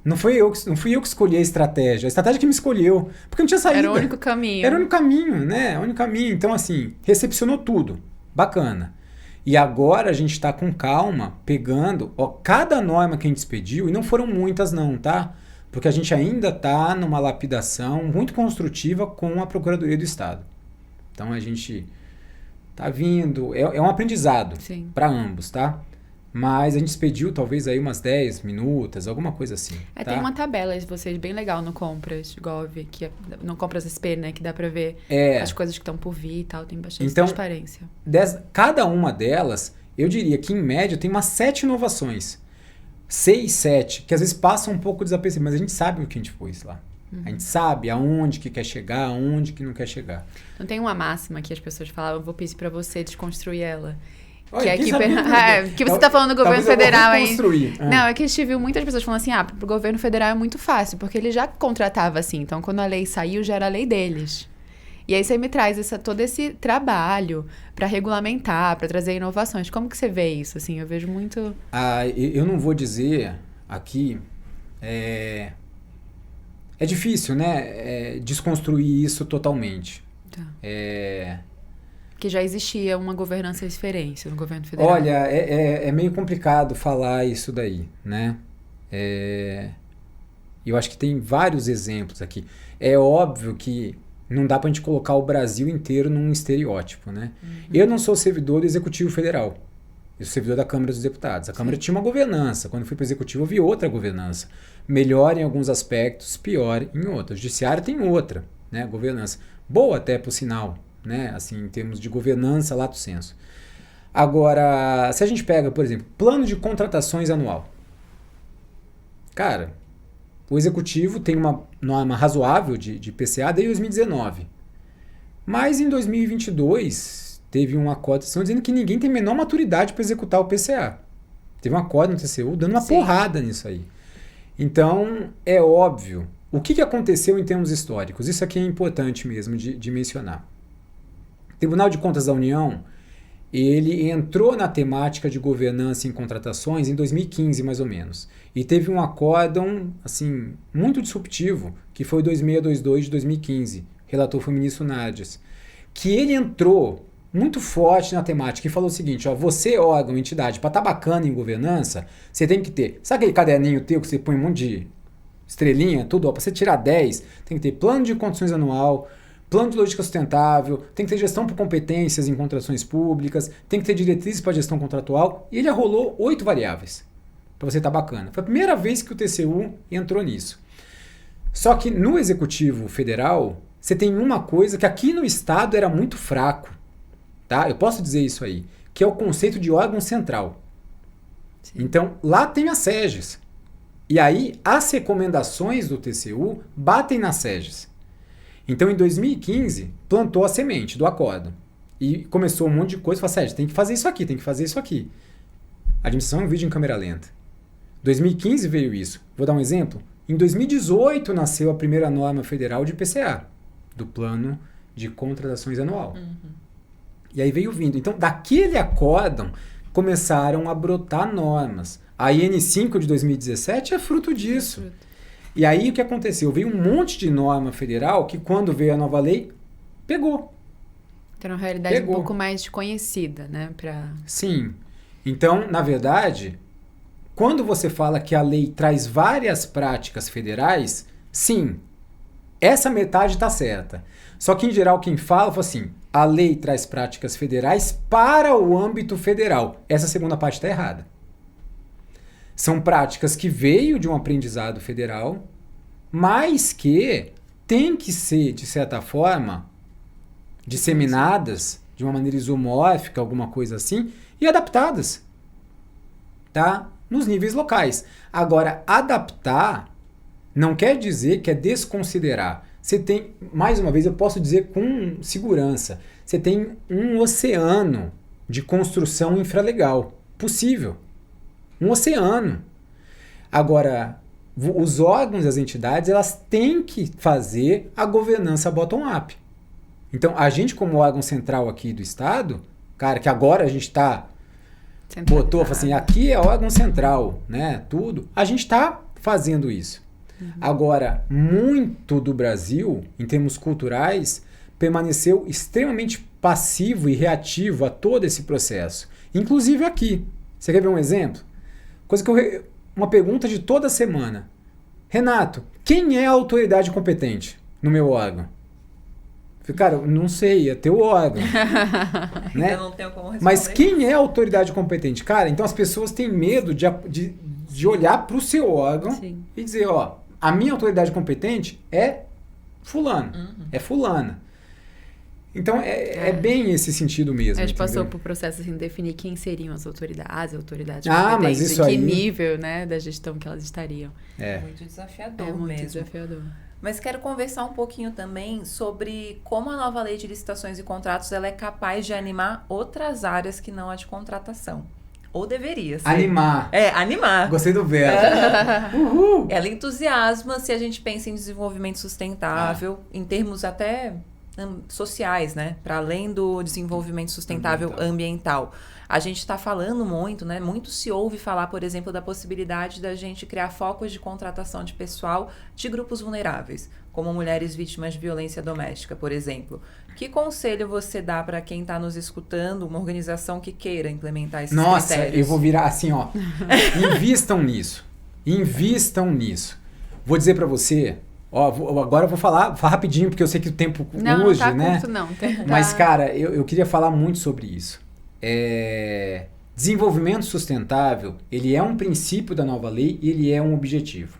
Não fui eu que escolhi a estratégia. A estratégia que me escolheu. Porque não tinha saída. Era o único caminho. Era o único caminho, né? O único caminho. Então, assim, recepcionou tudo. Bacana. E agora a gente está com calma, pegando cada norma que a gente expediu, e não foram muitas não, tá? Porque a gente ainda está numa lapidação muito construtiva com a Procuradoria do Estado. Então, a gente tá vindo... É um aprendizado para ambos, tá? Mas a gente expediu talvez aí umas 10 minutas, alguma coisa assim. Tá? Tem uma tabela de vocês bem legal no Compras Gov, no Compras SP, né? Que dá pra ver as coisas que estão por vir e tal, tem bastante transparência. Cada uma delas, eu diria que em média tem umas 7 inovações. 6, 7, que às vezes passam um pouco desapercebidas, mas a gente sabe o que a gente pôs lá. A gente sabe aonde que quer chegar, aonde que não quer chegar. Não tem uma máxima que as pessoas falam, eu vou pedir pra você desconstruir ela. Olha, Que você tá falando do governo federal aí. Não, é que a gente viu muitas pessoas falando assim, pro governo federal é muito fácil, porque ele já contratava assim, então quando a lei saiu já era a lei deles. E aí você me traz todo esse trabalho para regulamentar, para trazer inovações. Como que você vê isso? Assim, eu vejo muito... Eu não vou dizer aqui... É difícil, né? Desconstruir isso totalmente. Tá. Que já existia uma governança diferente no governo federal. Olha, é meio complicado falar isso daí, né? Eu acho que tem vários exemplos aqui. É óbvio que não dá pra gente colocar o Brasil inteiro num estereótipo, né? Eu não sou servidor do Executivo Federal. Eu sou servidor da Câmara dos Deputados. A Câmara tinha uma governança. Quando eu fui para o Executivo, eu vi outra governança. Melhor em alguns aspectos, pior em outros. O Judiciário tem outra, né? Governança. Boa até, por sinal, né? Assim, em termos de governança, lato sensu. Agora, se a gente pega, por exemplo, plano de contratações anual. Cara, o Executivo tem uma norma razoável de PCA desde 2019. Mas em 2022... teve um acórdão dizendo que ninguém tem a menor maturidade para executar o PCA. Teve um acórdão no TCU dando uma porrada nisso aí. Então, é óbvio. O que aconteceu em termos históricos? Isso aqui é importante mesmo de mencionar. O Tribunal de Contas da União, ele entrou na temática de governança em contratações em 2015, mais ou menos. E teve um acórdão, assim, muito disruptivo, que foi o 2622 de 2015. O relator foi o ministro Nardes. Que ele entrou muito forte na temática e falou o seguinte, você, órgão, entidade, para estar bacana em governança, você tem que ter, sabe aquele caderninho teu que você põe um monte de estrelinha, tudo, para você tirar 10, tem que ter plano de condições anual, plano de logística sustentável, tem que ter gestão por competências em contratações públicas, tem que ter diretrizes para gestão contratual, e ele arrolou 8 variáveis para você estar bacana. Foi a primeira vez que o TCU entrou nisso. Só que no Executivo Federal, você tem uma coisa que aqui no Estado era muito fraco, tá? Eu posso dizer isso aí, que é o conceito de órgão central. Sim. Então, lá tem as SEGES. E aí, as recomendações do TCU batem nas SEGES. Então, em 2015, plantou a semente do acórdão. E começou um monte de coisa. Falou, SEGES, tem que fazer isso aqui, tem que fazer isso aqui. A administração é um vídeo em câmera lenta. 2015 veio isso. Vou dar um exemplo. Em 2018, nasceu a primeira norma federal de PCA, do Plano de Contratações Anual. E aí veio vindo. Então, daquele acórdão, começaram a brotar normas. A IN5 de 2017 é fruto disso. E aí, o que aconteceu? Veio um monte de norma federal que, quando veio a nova lei, pegou. Então, na realidade, um pouco mais conhecida, né? Sim. Então, na verdade, quando você fala que a lei traz várias práticas federais, sim, essa metade está certa. Só que, em geral, quem fala assim, a lei traz práticas federais para o âmbito federal. Essa segunda parte está errada. São práticas que veio de um aprendizado federal, mas que tem que ser, de certa forma, disseminadas de uma maneira isomórfica, alguma coisa assim, e adaptadas, tá? Nos níveis locais. Agora, adaptar não quer dizer que é desconsiderar. Você tem, mais uma vez, eu posso dizer com segurança, você tem um oceano de construção infralegal possível. Um oceano. Agora, os órgãos e as entidades, elas têm que fazer a governança bottom-up. Então, a gente como órgão central aqui do Estado, cara, que agora a gente botou assim, aqui é órgão central, né, tudo, a gente está fazendo isso. Agora, muito do Brasil, em termos culturais, permaneceu extremamente passivo e reativo a todo esse processo. Inclusive aqui. Você quer ver um exemplo? Uma pergunta de toda semana. Renato, quem é a autoridade competente no meu órgão? Cara, eu não sei, é teu órgão. Né? Eu não tenho como responder. Mas quem é a autoridade competente? Cara, então as pessoas têm medo de olhar para o seu órgão Sim. e dizer, ó, a minha autoridade competente é fulano, é fulana. Então, é bem esse sentido mesmo. A gente passou entendeu? por processo assim, de definir quem seriam as autoridades competentes, mas isso em que aí... nível, né, da gestão que elas estariam. Muito desafiador Muito mesmo. desafiador. Mas quero conversar um pouquinho também sobre como a nova lei de licitações e contratos ela é capaz de animar outras áreas que não a de contratação. Ou deveria ser. Animar. Animar. Gostei do verbo. Uhul. Ela entusiasma se a gente pensa em desenvolvimento sustentável, em termos até sociais, né? Para além do desenvolvimento sustentável ambiental. A gente está falando muito, né? Muito se ouve falar, por exemplo, da possibilidade da gente criar focos de contratação de pessoal de grupos vulneráveis, como mulheres vítimas de violência doméstica, por exemplo. Que conselho você dá para quem está nos escutando, uma organização que queira implementar esses critérios? Nossa, eu vou virar assim, ó. Invistam nisso. Invistam nisso. Vou dizer para você, ó, agora eu vou falar rapidinho, porque eu sei que o tempo urge, não tá né? curto, não. Mas, cara, eu queria falar muito sobre isso. Desenvolvimento sustentável, ele é um princípio da nova lei e ele é um objetivo.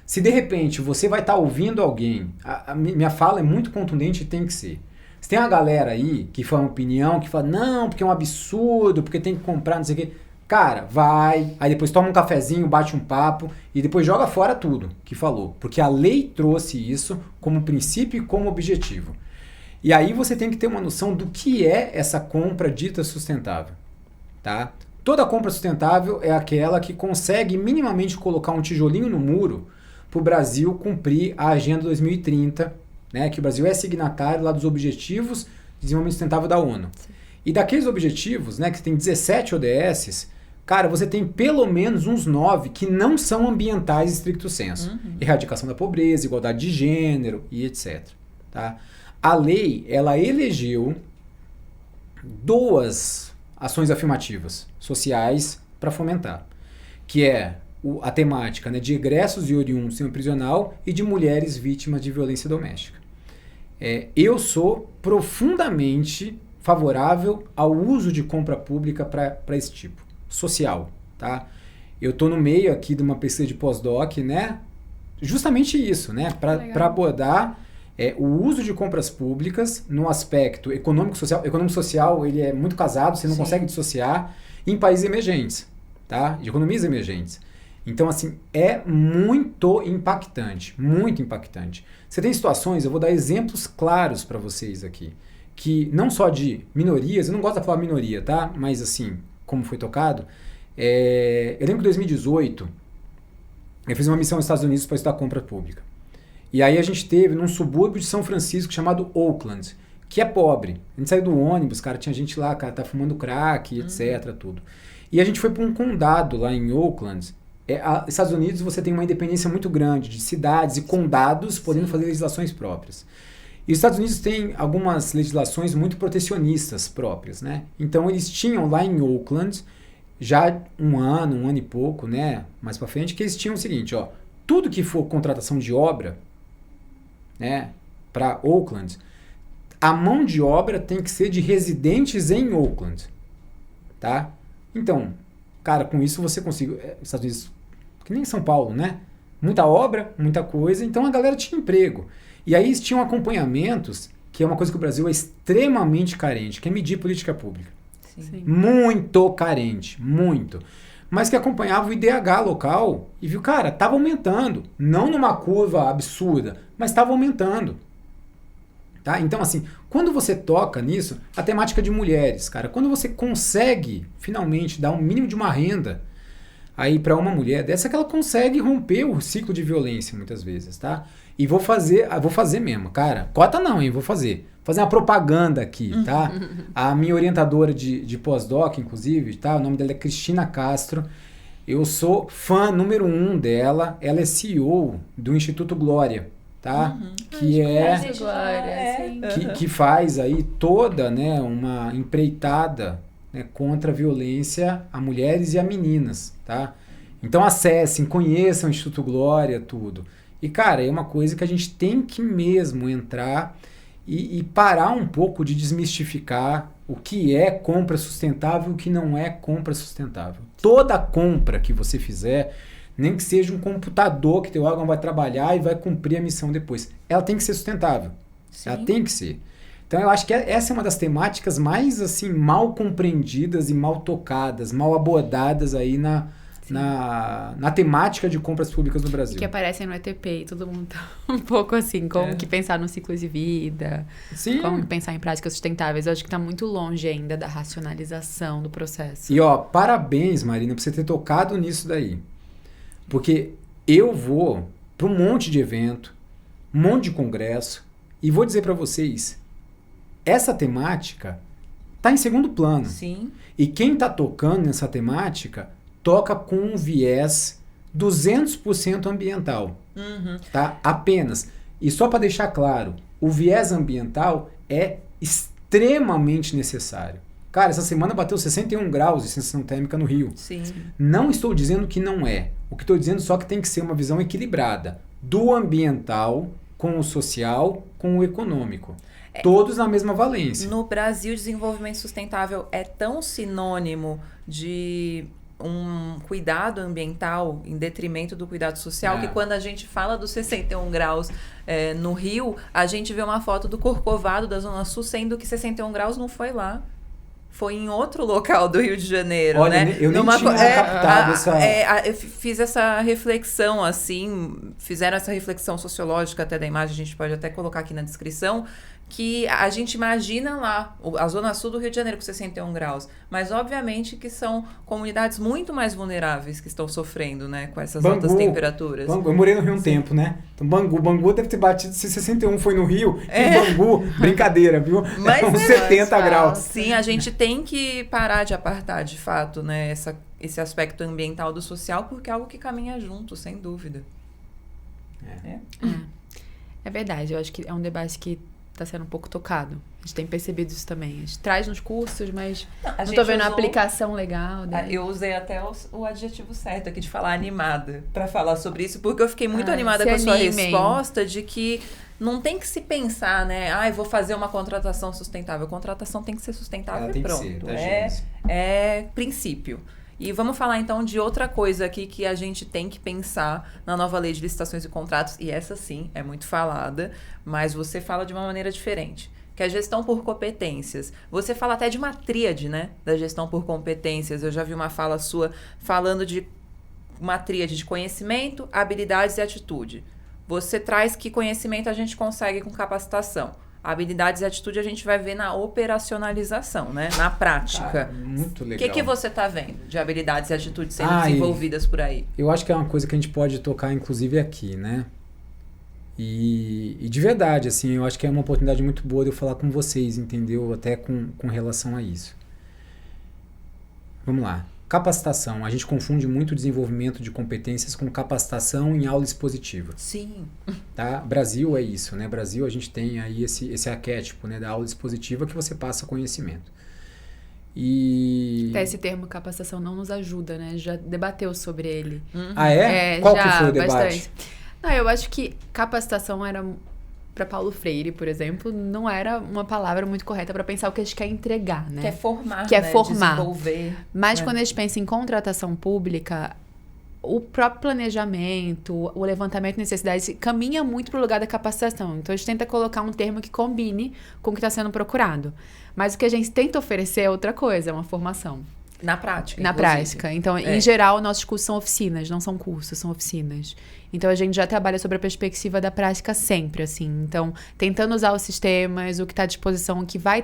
Se de repente você vai estar ouvindo alguém, a minha fala é muito contundente e tem que ser. Se tem uma galera aí que fala uma opinião, que fala, não, porque é um absurdo, porque tem que comprar, não sei o quê. Cara, vai, aí depois toma um cafezinho, bate um papo e depois joga fora tudo que falou. Porque a lei trouxe isso como princípio e como objetivo. E aí você tem que ter uma noção do que é essa compra dita sustentável, tá? Toda compra sustentável é aquela que consegue minimamente colocar um tijolinho no muro para o Brasil cumprir a Agenda 2030, né? Que o Brasil é signatário lá dos Objetivos de Desenvolvimento Sustentável da ONU. Sim. E daqueles objetivos, né, que tem 17 ODSs, cara, você tem pelo menos uns 9 que não são ambientais stricto sensu. Erradicação da pobreza, igualdade de gênero e etc. Tá? A lei, ela elegeu 2 ações afirmativas sociais para fomentar, que é a temática, né, de egressos e oriundos do sistema prisional e de mulheres vítimas de violência doméstica. Eu sou profundamente favorável ao uso de compra pública para esse tipo, social, tá? Eu estou no meio aqui de uma pesquisa de pós-doc, né? Justamente isso, né? Para abordar o uso de compras públicas no aspecto econômico-social. Econômico-social, ele é muito casado, você não consegue dissociar em países emergentes, tá? De economias emergentes. Então, assim, é muito impactante, muito impactante. Você tem situações, eu vou dar exemplos claros para vocês aqui, que não só de minorias, eu não gosto de falar minoria, tá? Mas, assim, como foi tocado, eu lembro que em 2018, eu fiz uma missão nos Estados Unidos para estudar compra pública. E aí a gente teve num subúrbio de São Francisco chamado Oakland, que é pobre. A gente saiu do ônibus, cara, tinha gente lá, cara, tá fumando crack, etc, tudo. E a gente foi para um condado lá em Oakland. Nos Estados Unidos você tem uma independência muito grande de cidades e condados podendo fazer legislações próprias. E os Estados Unidos têm algumas legislações muito protecionistas próprias, né? Então eles tinham lá em Oakland, já um ano e pouco, né, mais para frente, que eles tinham o seguinte, ó, tudo que for contratação de obra, né, para Oakland, a mão de obra tem que ser de residentes em Oakland, tá? Então, cara, com isso você consegue... Estados Unidos, que nem São Paulo, né? Muita obra, muita coisa, então a galera tinha emprego. E aí eles tinham acompanhamentos, que é uma coisa que o Brasil é extremamente carente, que é medir política pública. Sim. Muito carente, muito. Mas que acompanhava o IDH local e viu, cara, estava aumentando. Não numa curva absurda, mas estava aumentando. Tá? Então, assim, quando você toca nisso, a temática de mulheres, cara, quando você consegue finalmente dar um mínimo de uma renda aí para uma mulher dessa, que ela consegue romper o ciclo de violência muitas vezes, tá? E vou fazer mesmo, cara. Cota não, hein? Vou fazer uma propaganda aqui, tá? A minha orientadora de pós-doc, inclusive, tá? O nome dela é Cristina Castro. Eu sou fã número 1 dela. Ela é CEO do Instituto Glória, tá? Que que faz aí toda, né, uma empreitada, né, contra a violência a mulheres e a meninas, tá? Então acessem, conheçam o Instituto Glória, tudo. E, cara, é uma coisa que a gente tem que mesmo entrar e parar um pouco de desmistificar o que é compra sustentável e o que não é compra sustentável. Toda compra que você fizer, nem que seja um computador que teu órgão vai trabalhar e vai cumprir a missão depois, ela tem que ser sustentável. Sim. Ela tem que ser. Então eu acho que essa é uma das temáticas mais assim mal compreendidas e mal tocadas, mal abordadas aí na temática de compras públicas no Brasil. E que aparecem no ETP e todo mundo tá um pouco assim, como que pensar no ciclo de vida, Sim. como que pensar em práticas sustentáveis. Eu acho que tá muito longe ainda da racionalização do processo. E ó, parabéns, Marina, por você ter tocado nisso daí. Porque eu vou para um monte de evento, um monte de congresso, e vou dizer para vocês, essa temática tá em segundo plano. Sim. E quem tá tocando nessa temática toca com um viés 200% ambiental, tá? Apenas. E só para deixar claro, o viés ambiental é extremamente necessário. Cara, essa semana bateu 61 graus de sensação térmica no Rio. Sim. Não estou dizendo que não é. O que estou dizendo só que tem que ser uma visão equilibrada do ambiental com o social, com o econômico. Todos na mesma valência. No Brasil, desenvolvimento sustentável é tão sinônimo de um cuidado ambiental em detrimento do cuidado social, que quando a gente fala dos 61 graus no Rio, a gente vê uma foto do Corcovado da Zona Sul, sendo que 61 graus não foi lá. Foi em outro local do Rio de Janeiro, Olha, né? eu nem tinha captado essa... eu fiz essa reflexão, assim, fizeram essa reflexão sociológica até da imagem, a gente pode até colocar aqui na descrição, que a gente imagina lá, a Zona Sul do Rio de Janeiro com 61 graus, mas obviamente que são comunidades muito mais vulneráveis que estão sofrendo, né, com essas altas temperaturas. Bangu, eu morei no Rio um tempo, né? Então Bangu deve ter batido, se 61 foi no Rio, em Bangu, brincadeira, viu? Mas uns 70 graus. Sim, a gente tem que parar de apartar, de fato, né, esse aspecto ambiental do social, porque é algo que caminha junto, sem dúvida. É verdade, eu acho que é um debate que está sendo um pouco tocado. A gente tem percebido isso também. A gente traz nos cursos, mas não tô vendo a aplicação legal. Eu usei até o adjetivo certo aqui de falar animada para falar sobre isso, porque eu fiquei muito animada com a sua resposta de que não tem que se pensar, né? Eu vou fazer uma contratação sustentável. A contratação tem que ser sustentável e pronto. É princípio. E vamos falar então de outra coisa aqui que a gente tem que pensar na nova lei de licitações e contratos, e essa sim é muito falada, mas você fala de uma maneira diferente, que é a gestão por competências. Você fala até de uma tríade, né, da gestão por competências. Eu já vi uma fala sua falando de uma tríade de conhecimento, habilidades e atitude. Você traz que conhecimento a gente consegue com capacitação. Habilidades e atitude a gente vai ver na operacionalização, né? Na prática. Muito legal. O que você está vendo de habilidades e atitudes sendo desenvolvidas por aí? Eu acho que é uma coisa que a gente pode tocar, inclusive, aqui, né? E de verdade, assim, eu acho que é uma oportunidade muito boa de eu falar com vocês, entendeu? Até com relação a isso. Vamos lá. Capacitação. A gente confunde muito o desenvolvimento de competências com capacitação em aula expositiva. Sim. Tá? Brasil é isso, né? Brasil a gente tem aí esse arquétipo, né, da aula expositiva que você passa conhecimento. E... Até esse termo capacitação não nos ajuda, né? Já debateu sobre ele. Ah, é? Qual que foi o debate? Bastante. Não, eu acho que capacitação era para Paulo Freire, por exemplo, não era uma palavra muito correta para pensar o que a gente quer entregar, né? Quer formar, Quer né? formar. Desenvolver. Mas né? quando a gente pensa em contratação pública, o próprio planejamento, o levantamento de necessidades caminha muito para o lugar da capacitação. Então, a gente tenta colocar um termo que combine com o que está sendo procurado. Mas o que a gente tenta oferecer é outra coisa, é uma formação. Na prática, Na inclusive. prática. Então, em geral, nossos cursos são oficinas, não são cursos, são oficinas. Então, a gente já trabalha sobre a perspectiva da prática sempre, assim. Então, tentando usar os sistemas, o que está à disposição, o que vai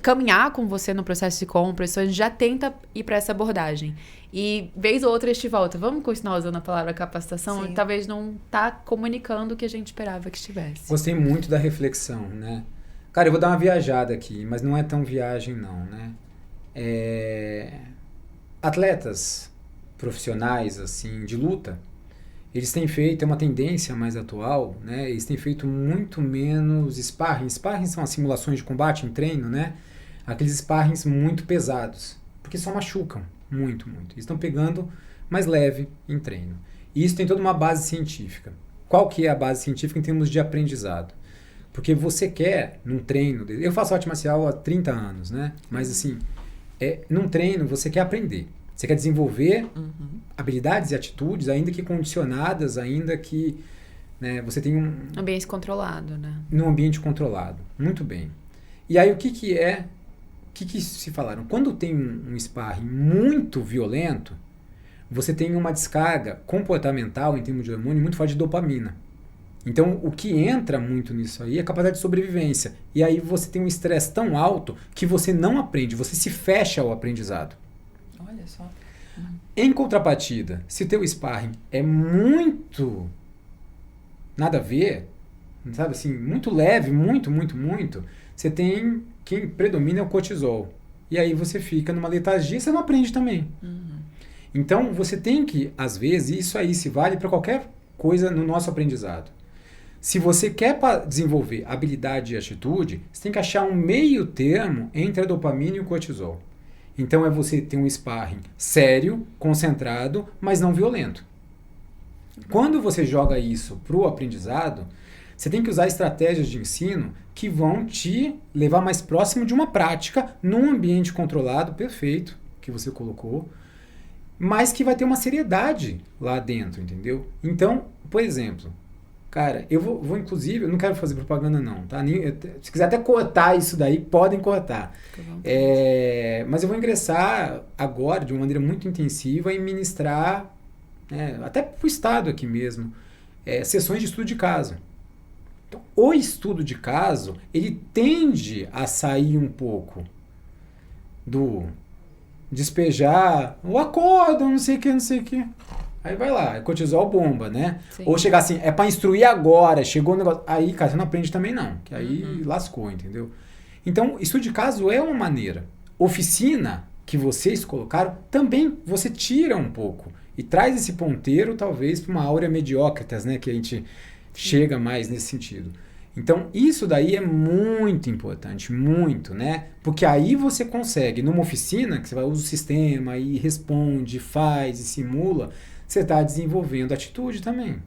caminhar com você no processo de compra. Então, a gente já tenta ir para essa abordagem. E, vez ou outra, a gente volta. Vamos continuar usando a palavra capacitação? Sim. Talvez não tá comunicando o que a gente esperava que estivesse. Gostei muito da reflexão, né? Cara, eu vou dar uma viajada aqui, mas não é tão viagem não, né? Atletas profissionais, assim, de luta, eles têm feito, é uma tendência mais atual, né? Eles têm feito muito menos sparring. Sparring são as simulações de combate em treino, né? Aqueles sparrings muito pesados, porque só machucam muito, muito. Eles estão pegando mais leve em treino. E isso tem toda uma base científica. Qual que é a base científica em termos de aprendizado? Porque você quer, num treino... Eu faço arte marcial há 30 anos, né? Mas, assim, num treino você quer aprender. Você quer desenvolver habilidades e atitudes, ainda que condicionadas, ainda que, né, você tem um... Ambiente controlado, né? Num ambiente controlado. Muito bem. E aí, o que se falaram? Quando tem um sparring muito violento, você tem uma descarga comportamental, em termos de hormônio, muito forte de dopamina. Então, o que entra muito nisso aí é a capacidade de sobrevivência. E aí você tem um estresse tão alto que você não aprende, você se fecha ao aprendizado. Olha só. Em contrapartida, se teu sparring é muito nada a ver, sabe assim, muito leve, muito, você tem, quem predomina é o cortisol. E aí você fica numa letargia, você não aprende também. Então, você tem que, às vezes, isso aí se vale para qualquer coisa no nosso aprendizado. Se você quer desenvolver habilidade e atitude, você tem que achar um meio termo entre a dopamina e o cortisol. Então, é você ter um sparring sério, concentrado, mas não violento. Quando você joga isso para o aprendizado, você tem que usar estratégias de ensino que vão te levar mais próximo de uma prática num ambiente controlado, perfeito, que você colocou, mas que vai ter uma seriedade lá dentro, entendeu? Então, por exemplo, cara, eu vou inclusive, eu não quero fazer propaganda não, tá? Se quiser até cortar isso daí, podem cortar. Mas eu vou ingressar agora, de uma maneira muito intensiva, em ministrar, até para o Estado aqui mesmo, sessões de estudo de caso. Então, o estudo de caso, ele tende a sair um pouco do despejar o acordo, não sei o que. Aí vai lá, é cortisol bomba, né? Sim. Ou chegar assim, é pra instruir agora, chegou o negócio. Aí, cara, você não aprende também não, que aí lascou, entendeu? Então, estudo de caso é uma maneira. Oficina, que vocês colocaram, também você tira um pouco e traz esse ponteiro, talvez, para uma áurea mediócritas, né? Que a gente chega mais nesse sentido. Então, isso daí é muito importante, muito, né? Porque aí você consegue, numa oficina, que você vai usar o sistema e responde, faz e simula, você está desenvolvendo atitude também,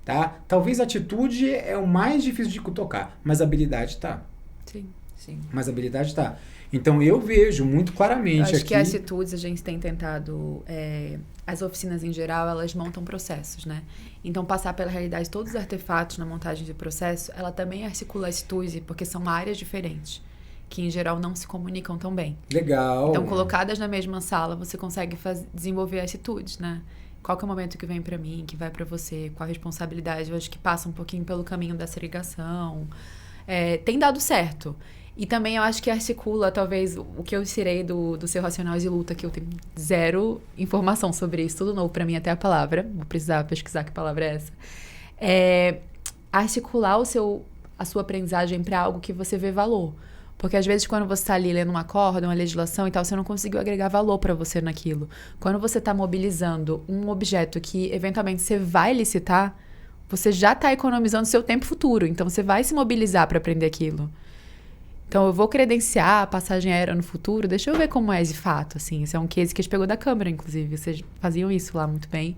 tá? Talvez a atitude é o mais difícil de tocar, mas a habilidade tá. Sim. Mas a habilidade tá. Então, eu vejo muito claramente Eu acho aqui... que as atitudes a gente tem tentado... as oficinas, em geral, elas montam processos, né? Então, passar pela realidade de todos os artefatos na montagem de processo, ela também articula a atitude, porque são áreas diferentes, que, em geral, não se comunicam tão bem. Legal. Então, colocadas na mesma sala, você consegue desenvolver atitudes, né? Qual que é o momento que vem pra mim, que vai pra você, qual a responsabilidade? Eu acho que passa um pouquinho pelo caminho dessa ligação. Tem dado certo. E também eu acho que articula, talvez, o que eu tirei do seu Racional de Luta, que eu tenho zero informação sobre isso, tudo novo pra mim, até a palavra. Vou precisar pesquisar que palavra é essa. Articular a sua aprendizagem pra algo que você vê valor. Porque, às vezes, quando você tá ali lendo um acordo, uma legislação e tal, você não conseguiu agregar valor pra você naquilo. Quando você tá mobilizando um objeto que, eventualmente, você vai licitar, você já tá economizando seu tempo futuro. Então, você vai se mobilizar pra aprender aquilo. Então, eu vou credenciar a passagem aérea no futuro, deixa eu ver como é de fato, assim. Esse é um case que a gente pegou da Câmara, inclusive. Vocês faziam isso lá muito bem.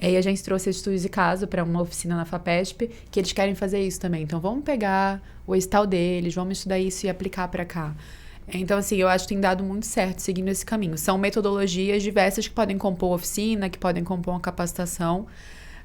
E a gente trouxe esse estudo de caso para uma oficina na FAPESP, que eles querem fazer isso também. Então, vamos pegar o edital deles, vamos estudar isso e aplicar para cá. Então, assim, eu acho que tem dado muito certo seguindo esse caminho. São metodologias diversas que podem compor a oficina, que podem compor uma capacitação,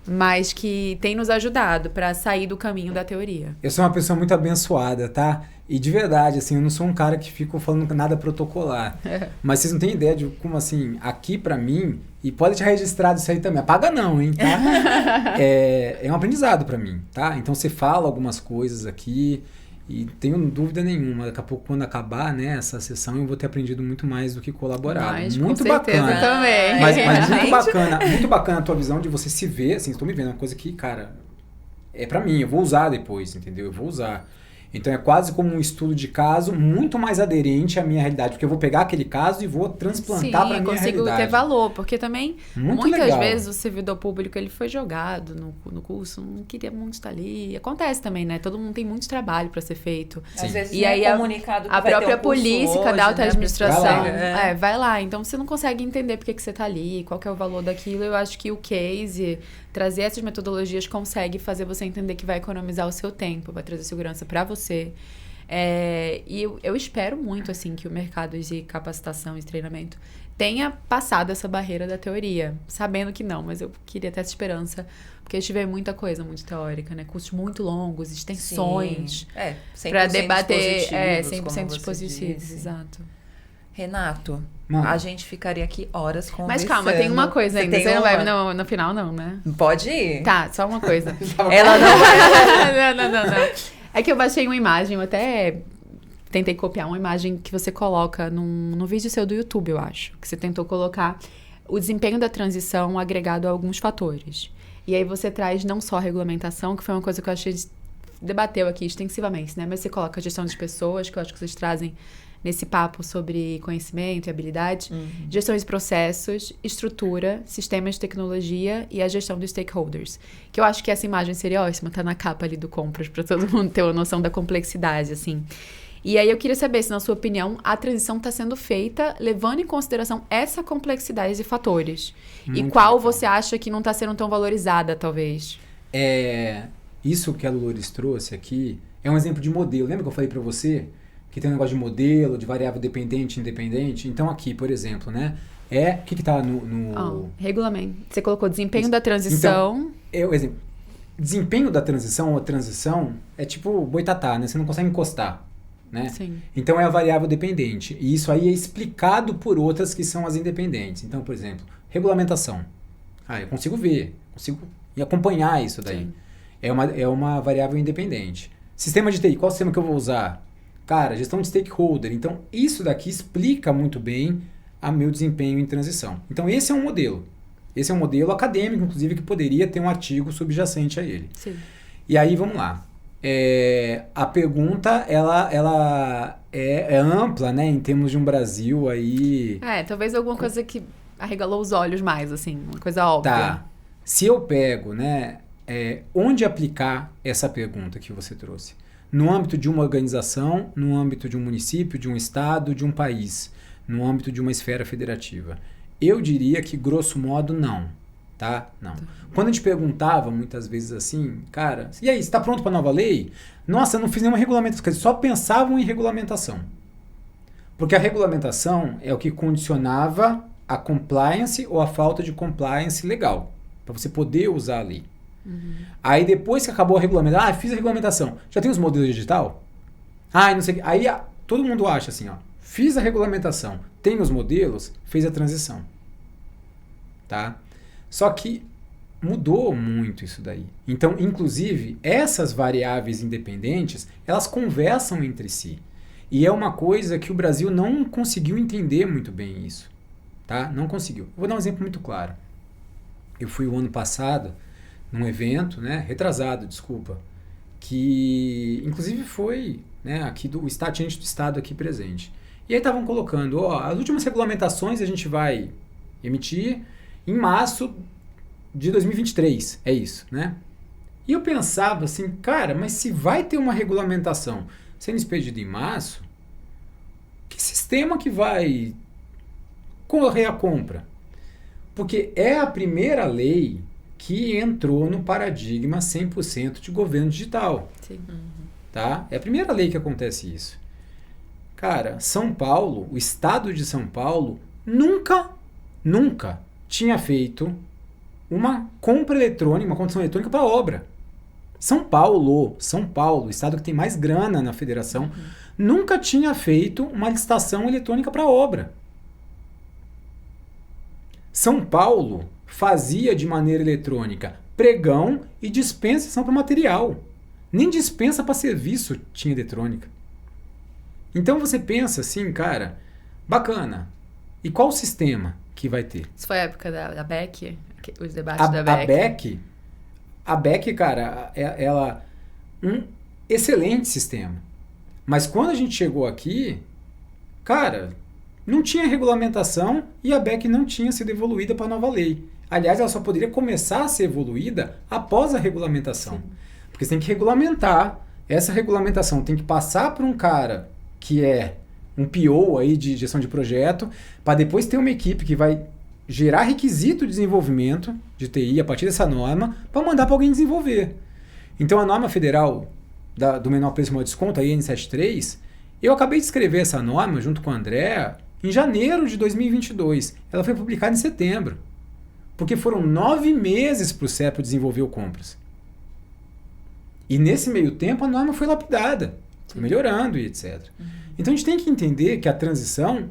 mas que tem nos ajudado para sair do caminho da teoria. Eu sou uma pessoa muito abençoada, tá? E de verdade, assim, eu não sou um cara que fica falando nada protocolar. Mas vocês não têm ideia de como, assim, aqui pra mim, e pode deixar registrado isso aí também, apaga não, hein, tá? É um aprendizado pra mim, tá? Então você fala algumas coisas aqui e tenho dúvida nenhuma, daqui a pouco quando acabar, né, essa sessão eu vou ter aprendido muito mais do que colaborado. Mas, muito com certeza bacana. também. Mas muito bacana a tua visão de você se ver, assim, estou me vendo, uma coisa que, cara, é pra mim, eu vou usar depois, entendeu? Eu vou usar. Então é quase como um estudo de caso muito mais aderente à minha realidade, porque eu vou pegar aquele caso e vou transplantar para a minha realidade. Sim, consigo ter valor, porque também muitas legal. vezes o servidor público ele foi jogado no curso, não queria muito estar ali. Acontece também, né? Todo mundo tem muito trabalho para ser feito. Às vezes E aí comunicado que a vai ter própria um curso polícia, hoje, da alta né, administração, vai vai lá. Então você não consegue entender por que você tá ali, qual que é o valor daquilo. Eu acho que o case, trazer essas metodologias consegue fazer você entender que vai economizar o seu tempo, vai trazer segurança para você. E eu espero muito, assim, que o mercado de capacitação e treinamento tenha passado essa barreira da teoria, sabendo que não, mas eu queria ter essa esperança, porque a gente vê muita coisa muito teórica, né? Cursos muito longos, extensões, para debater 100% dispositivos, exato. Renato, Mano. a gente ficaria aqui horas conversando. Mas calma, tem uma coisa ainda, você não vai no final não, né? Pode ir. Tá, só uma coisa. Ela não vai... Não. É que eu baixei uma imagem, eu até tentei copiar uma imagem que você coloca no vídeo seu do YouTube, eu acho. Que você tentou colocar o desempenho da transição agregado a alguns fatores. E aí você traz não só a regulamentação, que foi uma coisa que eu achei debateu aqui extensivamente, né? Mas você coloca a gestão de pessoas, que eu acho que vocês trazem nesse papo sobre conhecimento e habilidade, gestão de processos, estrutura, sistemas de tecnologia e a gestão dos stakeholders. Que eu acho que essa imagem seria ótima, tá na capa ali do Compras, para todo mundo ter uma noção da complexidade, assim. E aí eu queria saber se, na sua opinião, a transição está sendo feita levando em consideração essa complexidade de fatores. Muito e qual legal. você acha que não está sendo tão valorizada, talvez? Isso que a Dolores trouxe aqui é um exemplo de modelo. Lembra que eu falei para você que tem um negócio de modelo, de variável dependente e independente? Então aqui, por exemplo, né? O que está no... regulamento. Você colocou desempenho da transição. Então, exemplo, desempenho da transição ou transição é tipo boitatá, né? Você não consegue encostar, né? Sim. Então é a variável dependente. E isso aí é explicado por outras que são as independentes. Então, por exemplo, regulamentação. Eu consigo ver, consigo acompanhar isso daí. Sim. É uma variável independente. Sistema de TI, qual sistema que eu vou usar? Cara, gestão de stakeholder. Então, isso daqui explica muito bem o meu desempenho em transição. Então, esse é um modelo. Esse é um modelo acadêmico, inclusive, que poderia ter um artigo subjacente a ele. Sim. E aí, vamos lá. A pergunta, ela é ampla, né? Em termos de um Brasil aí... talvez alguma coisa que arregalou os olhos mais, assim. Uma coisa óbvia. Tá. Se eu pego, né? Onde aplicar essa pergunta que você trouxe? No âmbito de uma organização, no âmbito de um município, de um estado, de um país, no âmbito de uma esfera federativa? Eu diria que, grosso modo, não. Tá? Não. Quando a gente perguntava, muitas vezes assim, cara, e aí, você está pronto para a nova lei? Nossa, eu não fiz nenhuma regulamentação. Só pensavam em regulamentação. Porque a regulamentação é o que condicionava a compliance ou a falta de compliance legal, para você poder usar a lei. Aí depois que acabou a regulamentação, fiz a regulamentação, já tem os modelos digital? Não sei. Aí todo mundo acha assim, fiz a regulamentação, tem os modelos, fez a transição. Tá? Só que mudou muito isso daí. Então, inclusive, essas variáveis independentes, elas conversam entre si. E é uma coisa que o Brasil não conseguiu entender muito bem isso. Tá? Não conseguiu. Vou dar um exemplo muito claro. Eu fui o ano passado num evento, né, retrasado, desculpa, que inclusive foi, né, aqui do Estado, tinha gente do Estado aqui presente. E aí estavam colocando, as últimas regulamentações a gente vai emitir em março de 2023, é isso, né? E eu pensava assim, cara, mas se vai ter uma regulamentação sendo expedida em março, que sistema que vai correr a compra? Porque é a primeira lei que entrou no paradigma 100% de governo digital. Sim. Tá? É a primeira lei que acontece isso. Cara, São Paulo, o estado de São Paulo, nunca tinha feito uma compra eletrônica, uma condição eletrônica para obra. São Paulo, o estado que tem mais grana na federação, nunca tinha feito uma licitação eletrônica para obra. São Paulo fazia de maneira eletrônica pregão e dispensação para material. Nem dispensa para serviço tinha eletrônica. Então você pensa assim, cara, bacana. E qual o sistema que vai ter? Isso foi a época da BEC? Os debates da BEC? A BEC, cara, ela um excelente sistema. Mas quando a gente chegou aqui, cara, não tinha regulamentação e a BEC não tinha sido evoluída para a nova lei. Aliás, ela só poderia começar a ser evoluída após a regulamentação. Sim. Porque você tem que regulamentar. Essa regulamentação tem que passar por um cara que é um PO aí de gestão de projeto, para depois ter uma equipe que vai gerar requisito de desenvolvimento de TI a partir dessa norma para mandar para alguém desenvolver. Então a norma federal do menor preço e maior desconto, a IN73, eu acabei de escrever essa norma junto com a Andréa em janeiro de 2022. Ela foi publicada em setembro. Porque foram 9 meses para o CEPRO desenvolver o Compras. E nesse meio tempo a norma foi lapidada, foi melhorando e etc. Então a gente tem que entender que a transição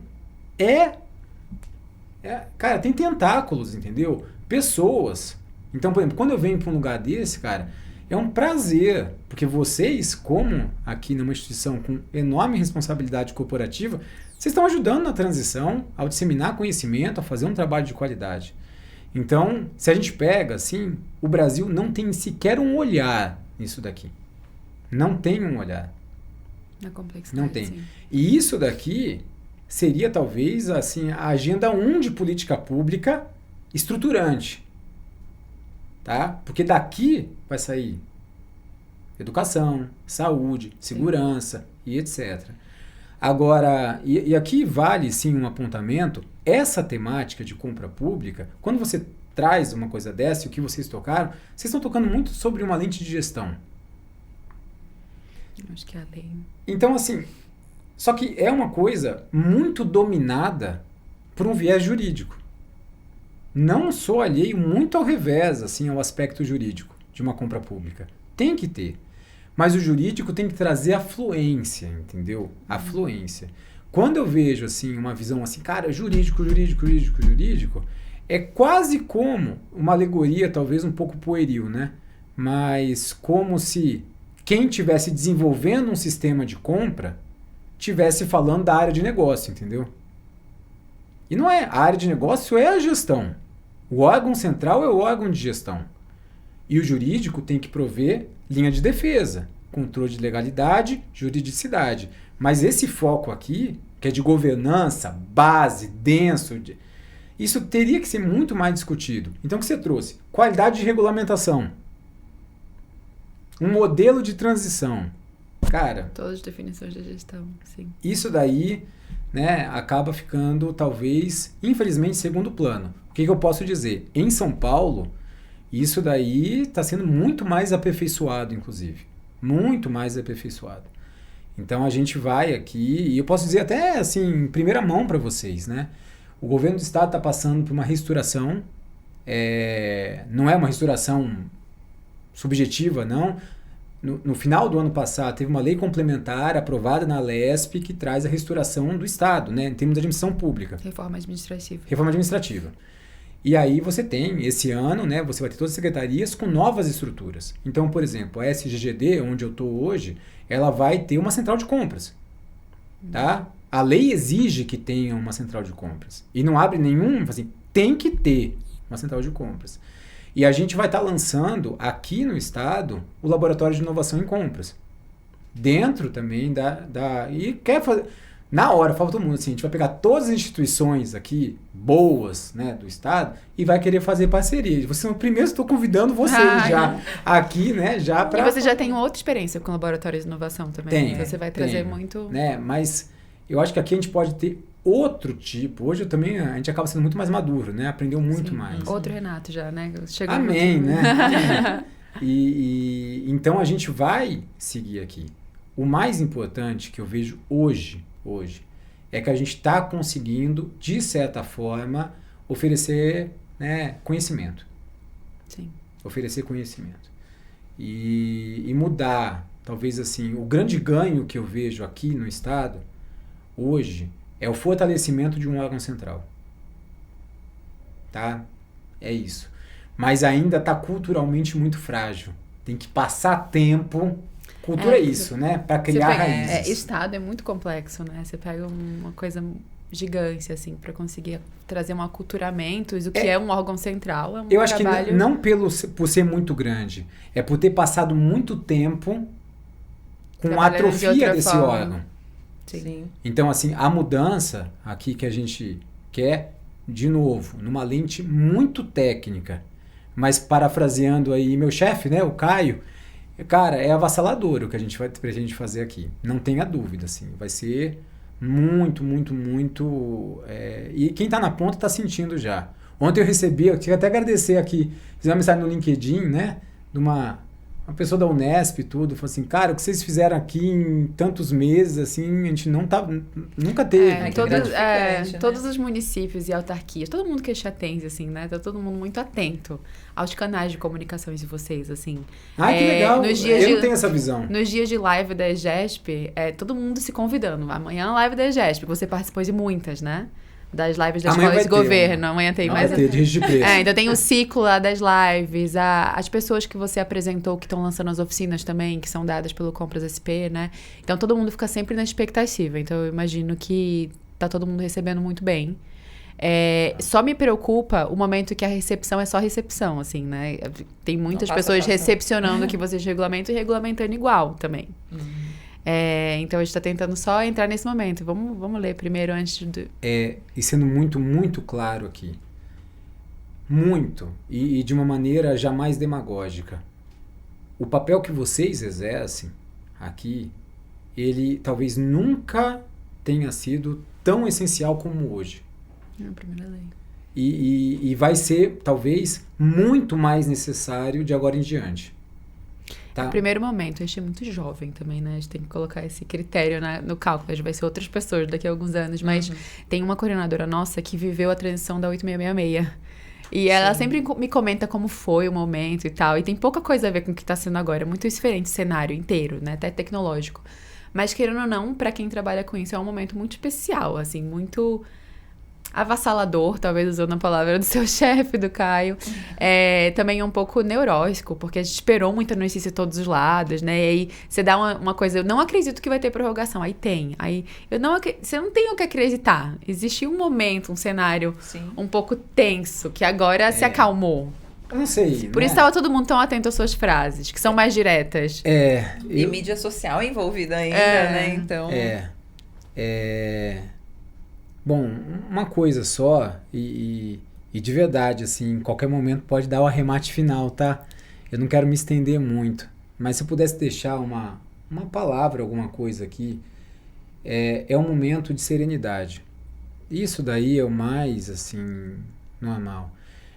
cara, tem tentáculos, entendeu? Pessoas. Então, por exemplo, quando eu venho para um lugar desse, cara, é um prazer, porque vocês, como aqui numa instituição com enorme responsabilidade corporativa, vocês estão ajudando na transição, ao disseminar conhecimento, a fazer um trabalho de qualidade. Então, se a gente pega, assim, o Brasil não tem sequer um olhar nisso daqui. Não tem um olhar. Na complexidade, não tem. Sim. E isso daqui seria, talvez, assim, a agenda 1 de política pública estruturante. Tá? Porque daqui vai sair educação, saúde, segurança e etc. Agora, e aqui vale, sim, um apontamento. Essa temática de compra pública, quando você traz uma coisa dessa, e o que vocês tocaram, vocês estão tocando muito sobre uma lente de gestão. Acho que é bem... Então, assim, só que é uma coisa muito dominada por um viés jurídico. Não sou alheio muito ao revés, assim, ao aspecto jurídico de uma compra pública. Tem que ter. Mas o jurídico tem que trazer a fluência, entendeu? A fluência. Quando eu vejo, assim, uma visão assim, cara, jurídico, é quase como uma alegoria, talvez um pouco pueril, né? Mas como se quem estivesse desenvolvendo um sistema de compra estivesse falando da área de negócio, entendeu? E não é. A área de negócio é a gestão. O órgão central é o órgão de gestão. E o jurídico tem que prover linha de defesa, controle de legalidade, juridicidade. Mas esse foco aqui, que é de governança, base, denso, isso teria que ser muito mais discutido. Então o que você trouxe? Qualidade de regulamentação. Um modelo de transição. Cara... Todas as definições da gestão, sim. Isso daí, né, acaba ficando, talvez, infelizmente, em segundo plano. O que eu posso dizer? Em São Paulo, isso daí está sendo muito mais aperfeiçoado, inclusive. Muito mais aperfeiçoado. Então a gente vai aqui, e eu posso dizer até assim, em primeira mão para vocês, né? O governo do estado está passando por uma reestruturação, não é uma reestruturação subjetiva, não. No final do ano passado, teve uma lei complementar aprovada na Lesp que traz a reestruturação do estado, né? Em termos de administração pública. Reforma administrativa. Reforma administrativa. E aí você tem, esse ano, né, você vai ter todas as secretarias com novas estruturas. Então, por exemplo, a SGGD, onde eu estou hoje, ela vai ter uma central de compras. Tá? A lei exige que tenha uma central de compras. E não abre nenhum, assim, tem que ter uma central de compras. E a gente vai estar lançando aqui no estado o Laboratório de Inovação em Compras. Dentro também e quer fazer... Na hora, fala todo mundo assim, a gente vai pegar todas as instituições aqui, boas, né, do estado, e vai querer fazer parceria. Primeiro estou convidando vocês já aqui, né, já para... E você já tem outra experiência com laboratórios de inovação também. Tem. Você vai trazer muito... Né, mas eu acho que aqui a gente pode ter outro tipo. Hoje a gente acaba sendo muito mais maduro, né? Aprendeu muito Sim. mais. Outro Renato já, né? Chegou Amém, no... né? Amém. E então a gente vai seguir aqui. O mais importante que eu vejo hoje, é que a gente está conseguindo, de certa forma, oferecer, né, conhecimento. Sim. Oferecer conhecimento. E mudar, talvez assim, o grande ganho que eu vejo aqui no Estado, hoje, é o fortalecimento de um órgão central. Tá? É isso. Mas ainda está culturalmente muito frágil. Tem que passar tempo. Cultura é isso, né? Para criar raízes. Estado é muito complexo, né? Você pega uma coisa gigante, assim, para conseguir trazer um aculturamento. O que é um órgão central, é um Eu acho trabalho... que não por ser muito grande, é por ter passado muito tempo com a atrofia desse órgão. Sim. Então, assim, a mudança aqui que a gente quer, de novo, numa lente muito técnica, mas parafraseando aí meu chefe, né, o Caio, cara, é avassalador o que a gente vai pretende fazer aqui. Não tenha dúvida, assim. Vai ser muito, muito, muito... E quem tá na ponta tá sentindo já. Ontem eu recebi, eu queria até agradecer aqui, fiz uma mensagem no LinkedIn, né? De uma pessoa da Unesp e tudo. Falou assim, cara, o que vocês fizeram aqui em tantos meses, assim, a gente nunca teve. Todos os municípios e autarquias, todo mundo que é chatense, assim, né? Tá todo mundo muito atento aos canais de comunicações de vocês, assim. Que legal. Eu não tenho essa visão. Nos dias de live da EGESP, todo mundo se convidando. Amanhã live da EGESP, você participou de muitas, né? Das lives das escolas de governo. Amanhã tem mais. Vai ter, de registro de preço. Então tem o ciclo lá das lives, as pessoas que você apresentou que estão lançando as oficinas também, que são dadas pelo Compras SP, né? Então todo mundo fica sempre na expectativa. Então eu imagino que tá todo mundo recebendo muito bem. Só me preocupa o momento que a recepção é só recepção, assim, né? Tem muitas pessoas recepcionando o que vocês regulamentam e regulamentando igual também. Então a gente está tentando só entrar nesse momento. Vamos ler primeiro antes de... E sendo muito, muito claro aqui. Muito. E de uma maneira jamais demagógica. O papel que vocês exercem aqui, ele talvez nunca tenha sido tão essencial como hoje. É a primeira lei. E vai ser, talvez, muito mais necessário de agora em diante. Tá? No primeiro momento, a gente é muito jovem também, né? A gente tem que colocar esse critério no cálculo. A gente vai ser outras pessoas daqui a alguns anos. Mas tem uma coordenadora nossa que viveu a transição da 8666. E ela sempre me comenta como foi o momento e tal. E tem pouca coisa a ver com o que está sendo agora. É muito diferente o cenário inteiro, né? Até tecnológico. Mas, querendo ou não, para quem trabalha com isso, é um momento muito especial, assim, muito... avassalador, talvez usando a palavra do seu chefe, do Caio. Também é um pouco neurótico, porque a gente esperou muita notícia de todos os lados, né? E aí você dá uma coisa, eu não acredito que vai ter prorrogação. Aí tem. Aí você não tem o que acreditar. Existe um momento, um cenário um pouco tenso, que agora se acalmou. Eu não sei. Por isso estava todo mundo tão atento às suas frases, que são mais diretas. E mídia social envolvida ainda, né? Então... Bom, uma coisa só, e de verdade, assim, em qualquer momento pode dar o arremate final, tá? Eu não quero me estender muito, mas se eu pudesse deixar uma palavra, alguma coisa aqui, é um momento de serenidade. Isso daí é o mais, assim, normal.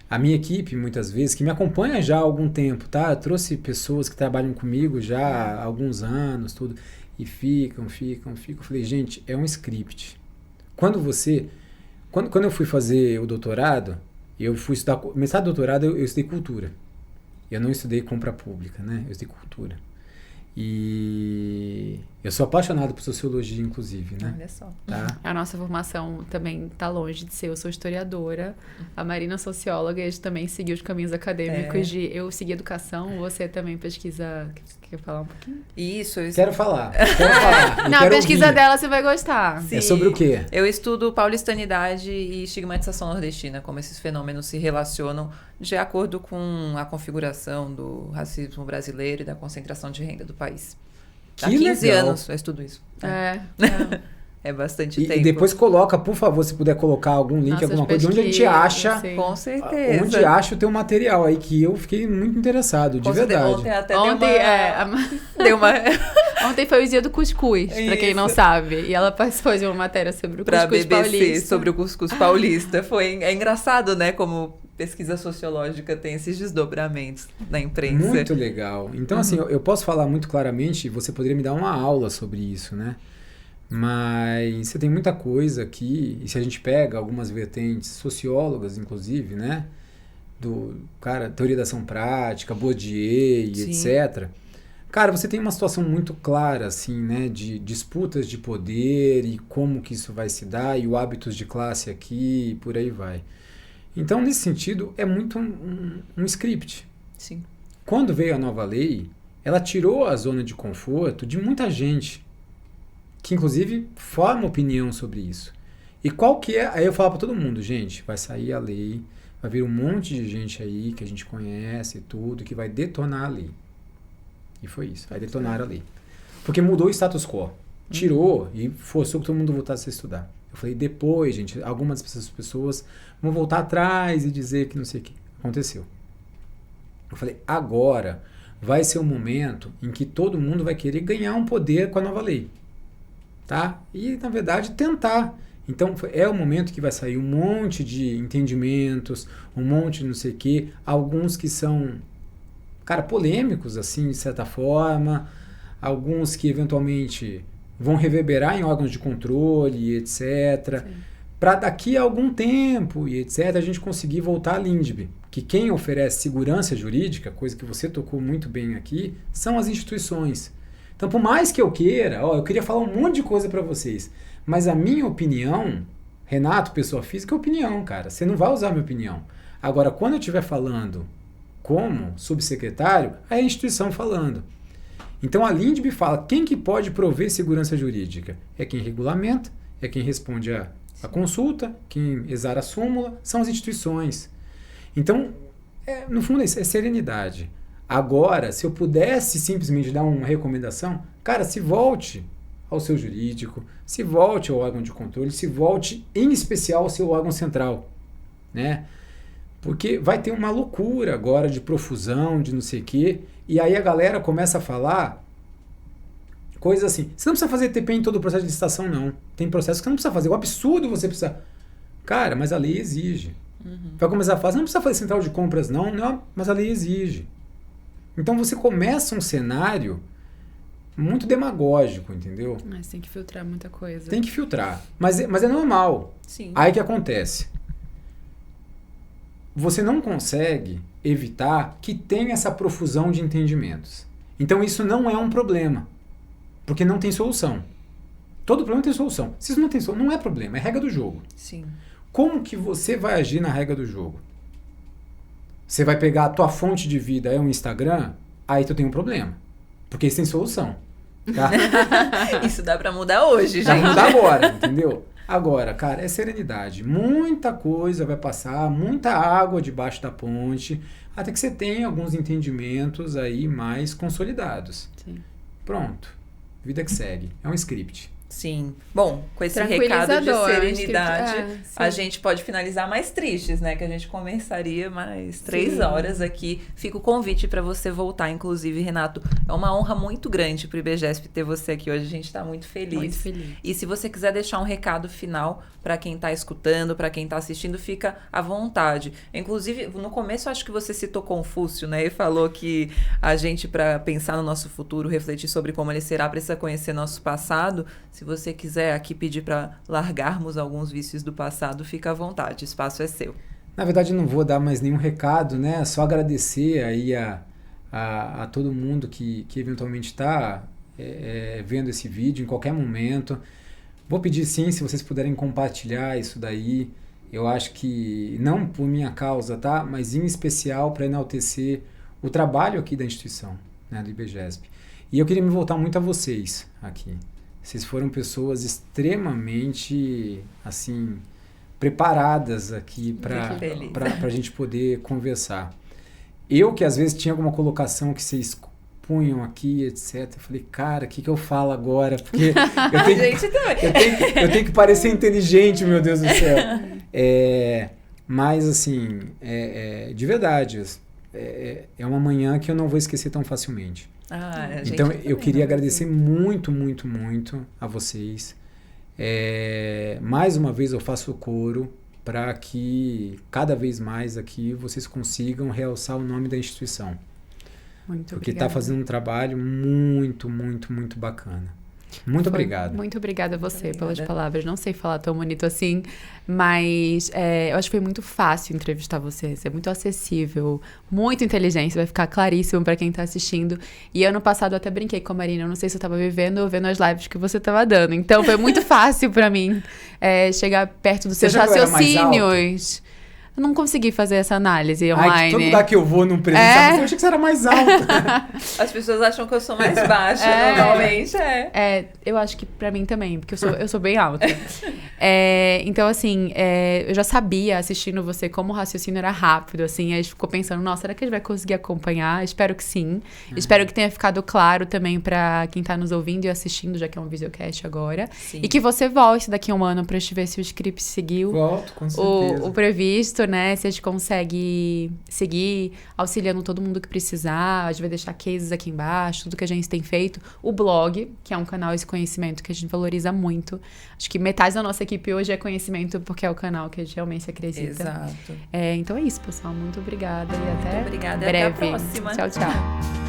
A minha equipe, muitas vezes, que me acompanha já há algum tempo, tá? Eu trouxe pessoas que trabalham comigo já há alguns anos, tudo, e ficam. Eu falei, gente, é um script. Quando eu fui fazer o doutorado, eu fui estudar, mestrado e doutorado, eu estudei cultura. Eu não estudei compra pública, né? Eu estudei cultura. E eu sou apaixonado por sociologia, inclusive, né? Olha só. Tá? A nossa formação também tá longe de ser. Eu sou historiadora, a Marina socióloga, e a gente também seguiu os caminhos acadêmicos de eu segui educação, você também pesquisa. Quer falar um pouquinho? Isso. Quero falar. Não, a pesquisa dela você vai gostar. Sim. É sobre o quê? Eu estudo paulistanidade e estigmatização nordestina, como esses fenômenos se relacionam de acordo com a configuração do racismo brasileiro e da concentração de renda do país. Há 15 anos eu estudo isso. É bastante tempo. E depois coloca, por favor, se puder colocar algum link, alguma coisa, onde a gente acha. Com certeza. Onde acha o teu material aí, que eu fiquei muito interessado, de verdade. Ontem até Ontem foi o dia do cuscuz, pra quem não sabe. E ela participou de uma matéria sobre o Pra cuscuz BBC, paulista. sobre o cuscuz paulista. É engraçado, né, como pesquisa sociológica tem esses desdobramentos na imprensa. Muito legal. Então, assim, eu posso falar muito claramente, você poderia me dar uma aula sobre isso, né? Mas você tem muita coisa aqui, e se a gente pega algumas vertentes sociólogas, inclusive, né? Teoria da ação prática, Bourdieu, Sim. etc. Cara, você tem uma situação muito clara, assim, né? De disputas de poder e como que isso vai se dar, e o hábitos de classe aqui, e por aí vai. Então, nesse sentido, é muito um script. Sim. Quando veio a nova lei, ela tirou a zona de conforto de muita gente, que inclusive forma opinião sobre isso. E qual que é? Aí eu falo para todo mundo, gente, vai sair a lei, vai vir um monte de gente aí que a gente conhece e tudo, que vai detonar a lei. E foi isso, vai detonar a lei. Porque mudou o status quo. Tirou e forçou que todo mundo voltasse a estudar. Eu falei, depois, gente, algumas dessas pessoas vão voltar atrás e dizer que não sei o que. Aconteceu. Eu falei, agora vai ser o momento em que todo mundo vai querer ganhar um poder com a nova lei. Tá? E, na verdade, tentar. Então, é o momento que vai sair um monte de entendimentos, um monte de não sei o quê, alguns que são, cara, polêmicos, assim, de certa forma, alguns que, eventualmente, vão reverberar em órgãos de controle, etc., para daqui a algum tempo, e etc., a gente conseguir voltar à LINDB, que quem oferece segurança jurídica, coisa que você tocou muito bem aqui, são as instituições. Então, por mais que eu queira, eu queria falar um monte de coisa para vocês, mas a minha opinião, Renato, pessoa física, é opinião, cara. Você não vai usar a minha opinião. Agora, quando eu estiver falando como subsecretário, é a instituição falando. Então, a LINDB fala, quem que pode prover segurança jurídica? É quem regulamenta, é quem responde a consulta, quem exara a súmula, são as instituições. Então, no fundo, é serenidade. Agora, se eu pudesse simplesmente dar uma recomendação, cara, se volte ao seu jurídico, se volte ao órgão de controle, se volte em especial ao seu órgão central, né? Porque vai ter uma loucura agora de profusão, de não sei o quê, e aí a galera começa a falar coisas assim, você não precisa fazer TP em todo o processo de licitação, não. Tem processos que você não precisa fazer, é um absurdo você precisar. Cara, mas a lei exige. Vai começar a falar, você não precisa fazer central de compras, não, mas a lei exige. Então você começa um cenário muito demagógico, entendeu? Mas tem que filtrar muita coisa. Tem que filtrar. Mas é normal. Sim. Aí que acontece? Você não consegue evitar que tenha essa profusão de entendimentos. Então isso não é um problema. Porque não tem solução. Todo problema tem solução. Se isso não tem solução, não é problema, é regra do jogo. Sim. Como que você vai agir na regra do jogo? Você vai pegar a tua fonte de vida, é um Instagram, aí tu tem um problema. Porque isso tem solução. Tá? Isso dá pra mudar hoje, Já gente. mudar agora, entendeu? Agora, cara, é serenidade. Muita coisa vai passar, muita água debaixo da ponte, até que você tenha alguns entendimentos aí mais consolidados. Sim. Pronto. Vida que segue. É um script. Sim. Bom, com esse recado de Tranquilizador, serenidade, acho que- a gente pode finalizar mais tristes, né? Que a gente começaria mais 3 horas aqui. Fica o convite para você voltar, inclusive, Renato. É uma honra muito grande pro IBGESP ter você aqui hoje. A gente tá muito feliz. Muito feliz. E se você quiser deixar um recado final para quem tá escutando, para quem tá assistindo, fica à vontade. Inclusive, no começo, eu acho que você citou Confúcio, né? E falou que a gente, para pensar no nosso futuro, refletir sobre como ele será, precisa conhecer nosso passado. Se você quiser aqui pedir para largarmos alguns vícios do passado, fica à vontade. O espaço é seu. Na verdade, eu não vou dar mais nenhum recado, né? Só agradecer aí a todo mundo que eventualmente está vendo esse vídeo em qualquer momento. Vou pedir sim, se vocês puderem compartilhar isso daí. Eu acho que, não por minha causa, tá? Mas em especial para enaltecer o trabalho aqui da instituição, né? Do IBGESP. E eu queria me voltar muito a vocês aqui. Vocês foram pessoas extremamente, assim, preparadas aqui para a gente poder conversar. Eu, que às vezes tinha alguma colocação que vocês punham aqui, etc. Eu falei, cara, o que eu falo agora? Porque eu tenho que parecer inteligente, meu Deus do céu. Mas, assim, de verdade, é uma manhã que eu não vou esquecer tão facilmente. Ah, a gente Então, também, eu queria né? agradecer muito, muito, muito a vocês. Mais uma vez eu faço o coro para que cada vez mais aqui vocês consigam realçar o nome da instituição. Muito Porque está obrigada. fazendo um trabalho muito, muito, muito bacana. Muito obrigado. Muito obrigada a você Muito pelas obrigada. palavras. Não sei falar tão bonito assim, mas eu acho que foi muito fácil entrevistar você. Você é muito acessível, muito inteligente. Vai ficar claríssimo para quem tá assistindo. E ano passado eu até brinquei com a Marina. Eu não sei se eu tava vivendo ou vendo as lives que você tava dando. Então foi muito fácil para mim chegar perto dos Você seus achou que eu era mais raciocínios. Eu não consegui fazer essa análise online. Ai, que todo lugar que eu vou num presencial, eu achei que você era mais alta. As pessoas acham que eu sou mais baixa, normalmente Eu acho que pra mim também, porque eu sou bem alta. Então, assim, eu já sabia, assistindo você, como o raciocínio era rápido, assim. Aí a gente ficou pensando, nossa, será que a gente vai conseguir acompanhar? Espero que sim. Espero que tenha ficado claro também pra quem tá nos ouvindo e assistindo, já que é um videocast agora. Sim. E que você volte daqui a um ano pra gente ver se o script seguiu Volto, com certeza. o previsto, né? Se a gente consegue seguir auxiliando todo mundo que precisar. A gente vai deixar cases aqui embaixo, tudo que a gente tem feito. O blog, que é um canal esse conhecimento que a gente valoriza muito. Acho que metade da nossa equipe hoje é conhecimento porque é o canal que a gente realmente acredita. Exato. Então é isso, pessoal. Muito obrigada e até Muito obrigada e breve. até a próxima. Tchau, tchau.